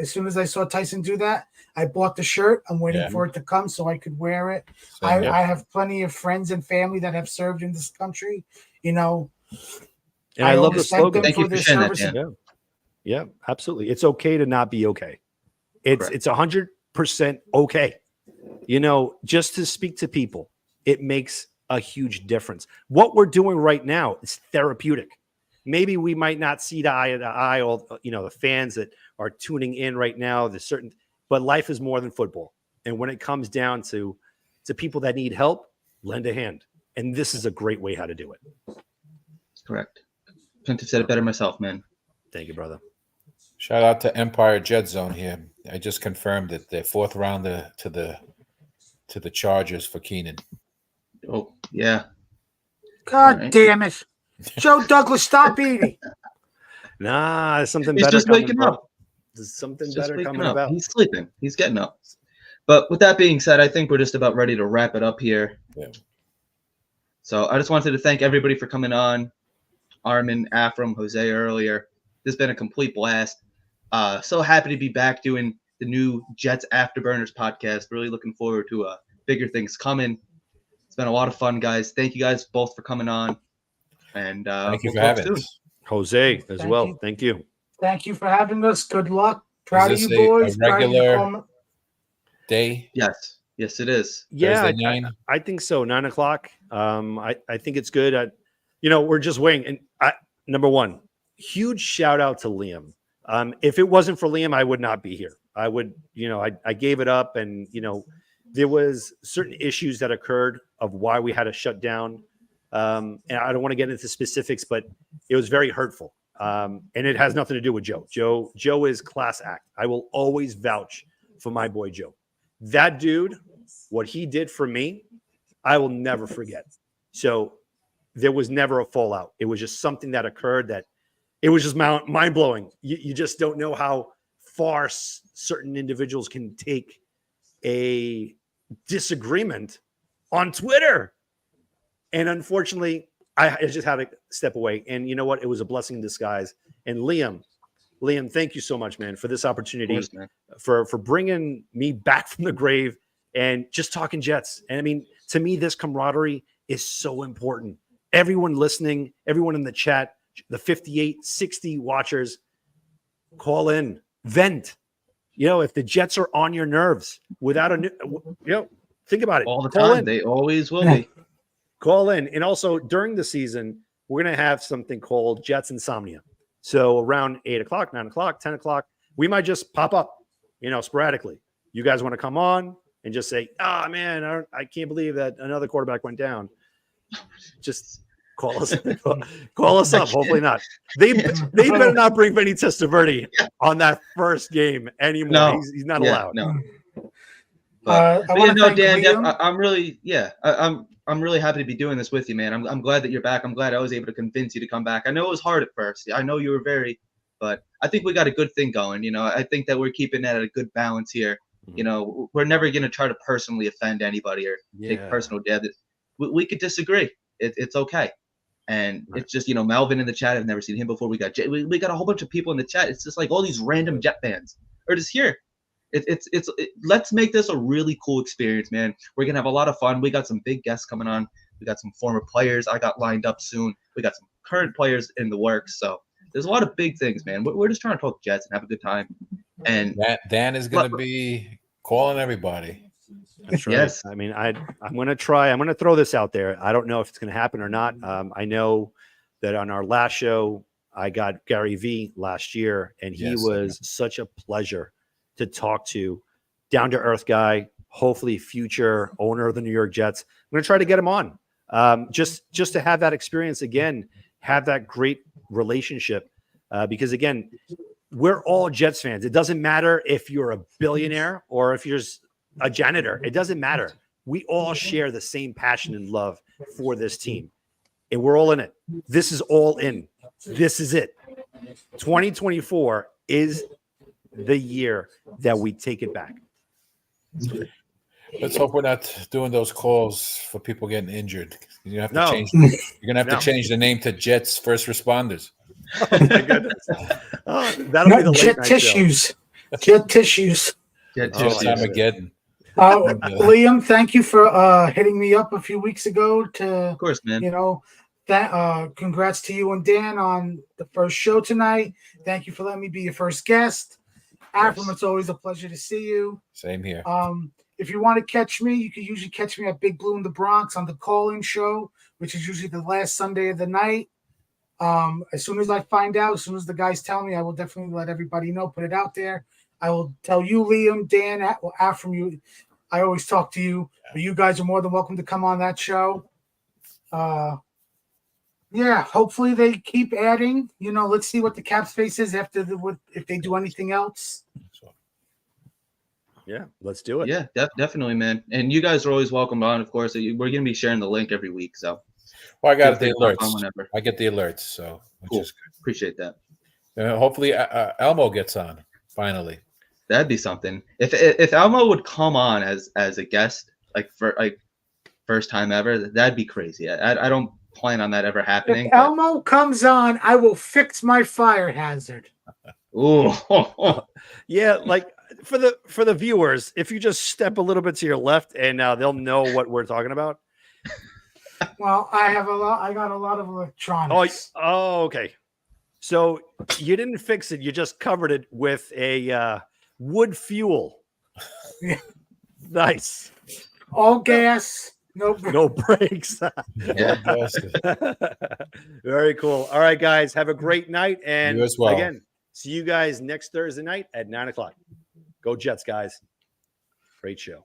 as soon as I saw Tyson do that, I bought the shirt. I'm waiting for it to come so I could wear it. I have plenty of friends and family that have served in this country, And I love the slogan. Thank you for sharing that, Yeah, absolutely. It's okay to not be okay. It's 100% okay. Just to speak to people, it makes a huge difference. What we're doing right now is therapeutic. Maybe we might not see eye to eye, all the fans that are tuning in right now, but life is more than football. And when it comes down to people that need help, lend a hand. And this is a great way how to do it. Correct. Couldn't have said it better myself, man. Thank you, brother. Shout out to Empire Jet Zone here. I just confirmed that they're 4th rounder to the Chargers for Keenan. Oh, yeah. God Right. damn it. Joe Douglas, stop eating. Nah, there's something He's better just coming. waking Bro. up. There's something He's just better waking coming up. about. He's sleeping. He's getting up. But with that being said, I think we're just about ready to wrap it up here. Yeah. So I just wanted to thank everybody for coming on. Armin, Afram, Jose earlier. This has been a complete blast. So happy to be back doing the new Jets Afterburners podcast. Really looking forward to bigger things coming. It's been a lot of fun, guys. Thank you guys both for coming on. And Thank you we'll for talk having soon. us. Jose as Thank well. you. Thank you. Thank you for having us. Good luck. Proud of Is you this a boys. Proud of you, regular- Coleman. Day, Yes, it is. Yeah, Thursday 9. I think so. 9 o'clock. I think it's good. We're just waiting. And number one, huge shout out to Liam. If it wasn't for Liam, I would not be here. I would, I gave it up, and there was certain issues that occurred of why we had to shut down. And I don't want to get into specifics, but it was very hurtful. And it has nothing to do with Joe. Joe is class act. I will always vouch for my boy Joe. That dude, what he did for me, I will never forget. So there was never a fallout. It was just something that occurred that it was just mind blowing. You just don't know how far certain individuals can take a disagreement on Twitter. And unfortunately, I just had to step away. And you know what? It was a blessing in disguise. And Liam, thank you so much, man, for this opportunity, Of course, man. for bringing me back from the grave and just talking Jets. And I mean, to me, this camaraderie is so important. Everyone listening, everyone in the chat, the 58, 60 watchers, call in, vent. If the Jets are on your nerves without think about it. All the Call time. in. They always will be. Call in. And also during the season, we're going to have something called Jets Insomnia. So around 8 o'clock, 9 o'clock, 10 o'clock, we might just pop up, sporadically. You guys want to come on and just say, man, I can't believe that another quarterback went down. Just call us up. Hopefully not. They better not bring Vinny Testaverde on that first game anymore. No. He's not allowed. No. I But wanna thank Dan, Liam. I'm really, I'm really happy to be doing this with you, man. I'm glad that you're back. I'm glad I was able to convince you to come back. I know it was hard at first. I know you were but I think we got a good thing going. I think that we're keeping that at a good balance here. Mhm. We're never going to try to personally offend anybody or take personal jab. We could disagree. It's okay. And Right. it's just, Melvin in the chat. I've never seen him before. We got a whole bunch of people in the chat. It's just like all these random Jet fans are just here. Let's make this a really cool experience, man. We're gonna have a lot of fun. We got some big guests coming on. We got some former players I got lined up soon. We got some current players in the works. So there's a lot of big things, man. We're just trying to talk Jets and have a good time. And Dan is going to be calling everybody. That's right. Yes. I mean, I'm going to try. I'm going to throw this out there. I don't know if it's going to happen or not. I know that on our last show, I got Gary V last year, and he was such a pleasure to talk to. Down to earth guy, hopefully future owner of the New York Jets. I'm going to try to get him on, just to have that experience again, have that great relationship, because again, we're all Jets fans. It doesn't matter if you're a billionaire or if you're a janitor. It doesn't matter. We all share the same passion and love for this team, and we're all in it. This is all in. This is it. 2024 is the year that we take it back. Let's hope we're not doing those calls for people getting injured. You have to No. change. You're gonna have No. to change the name to Jets First Responders. Oh my goodness. That'll be the late Jet night show. tissues. Jet tissues. Get Oh, Jets yeah. Armageddon. Liam, thank you for hitting me up a few weeks ago to, of course, man. congrats to you and Dan on the first show tonight. Thank you for letting me be your first guest. Afram, it's always a pleasure to see you. Same here. If you want to catch me, you can usually catch me at Big Blue in the Bronx on the call-in show, which is usually the last Sunday of the night. As soon as I find out, as soon as the guys tell me, I will definitely let everybody know, put it out there. I will tell you, Liam, Dan, Afram, you. I always talk to you, but you guys are more than welcome to come on that show. Yeah, hopefully they keep adding. Let's see what the cap space is after if they do anything else. Yeah, let's do it. Yeah, definitely, man. And you guys are always welcome on. Of course, we're going to be sharing the link every week. So, well, I got feel the free to hop on alerts. whenever. I get the alerts, so which Cool. is good. Appreciate that. Hopefully, Elmo gets on finally. That'd be something. If Elmo would come on as a guest, first time ever, that'd be crazy. I don't plan on that ever happening. If Elmo comes on, I will fix my fire hazard. Ooh. Yeah, like for the viewers, if you just step a little bit to your left, and they'll know what we're talking about. Well, I got a lot of electronics. Oh, okay. So you didn't fix it; you just covered it with a wood fuel. Nice. All gas, no brakes. Yeah. Very cool. All right, guys, have a great night, and You as well. again, see you guys next Thursday night at 9:00. Go Jets, guys! Great show.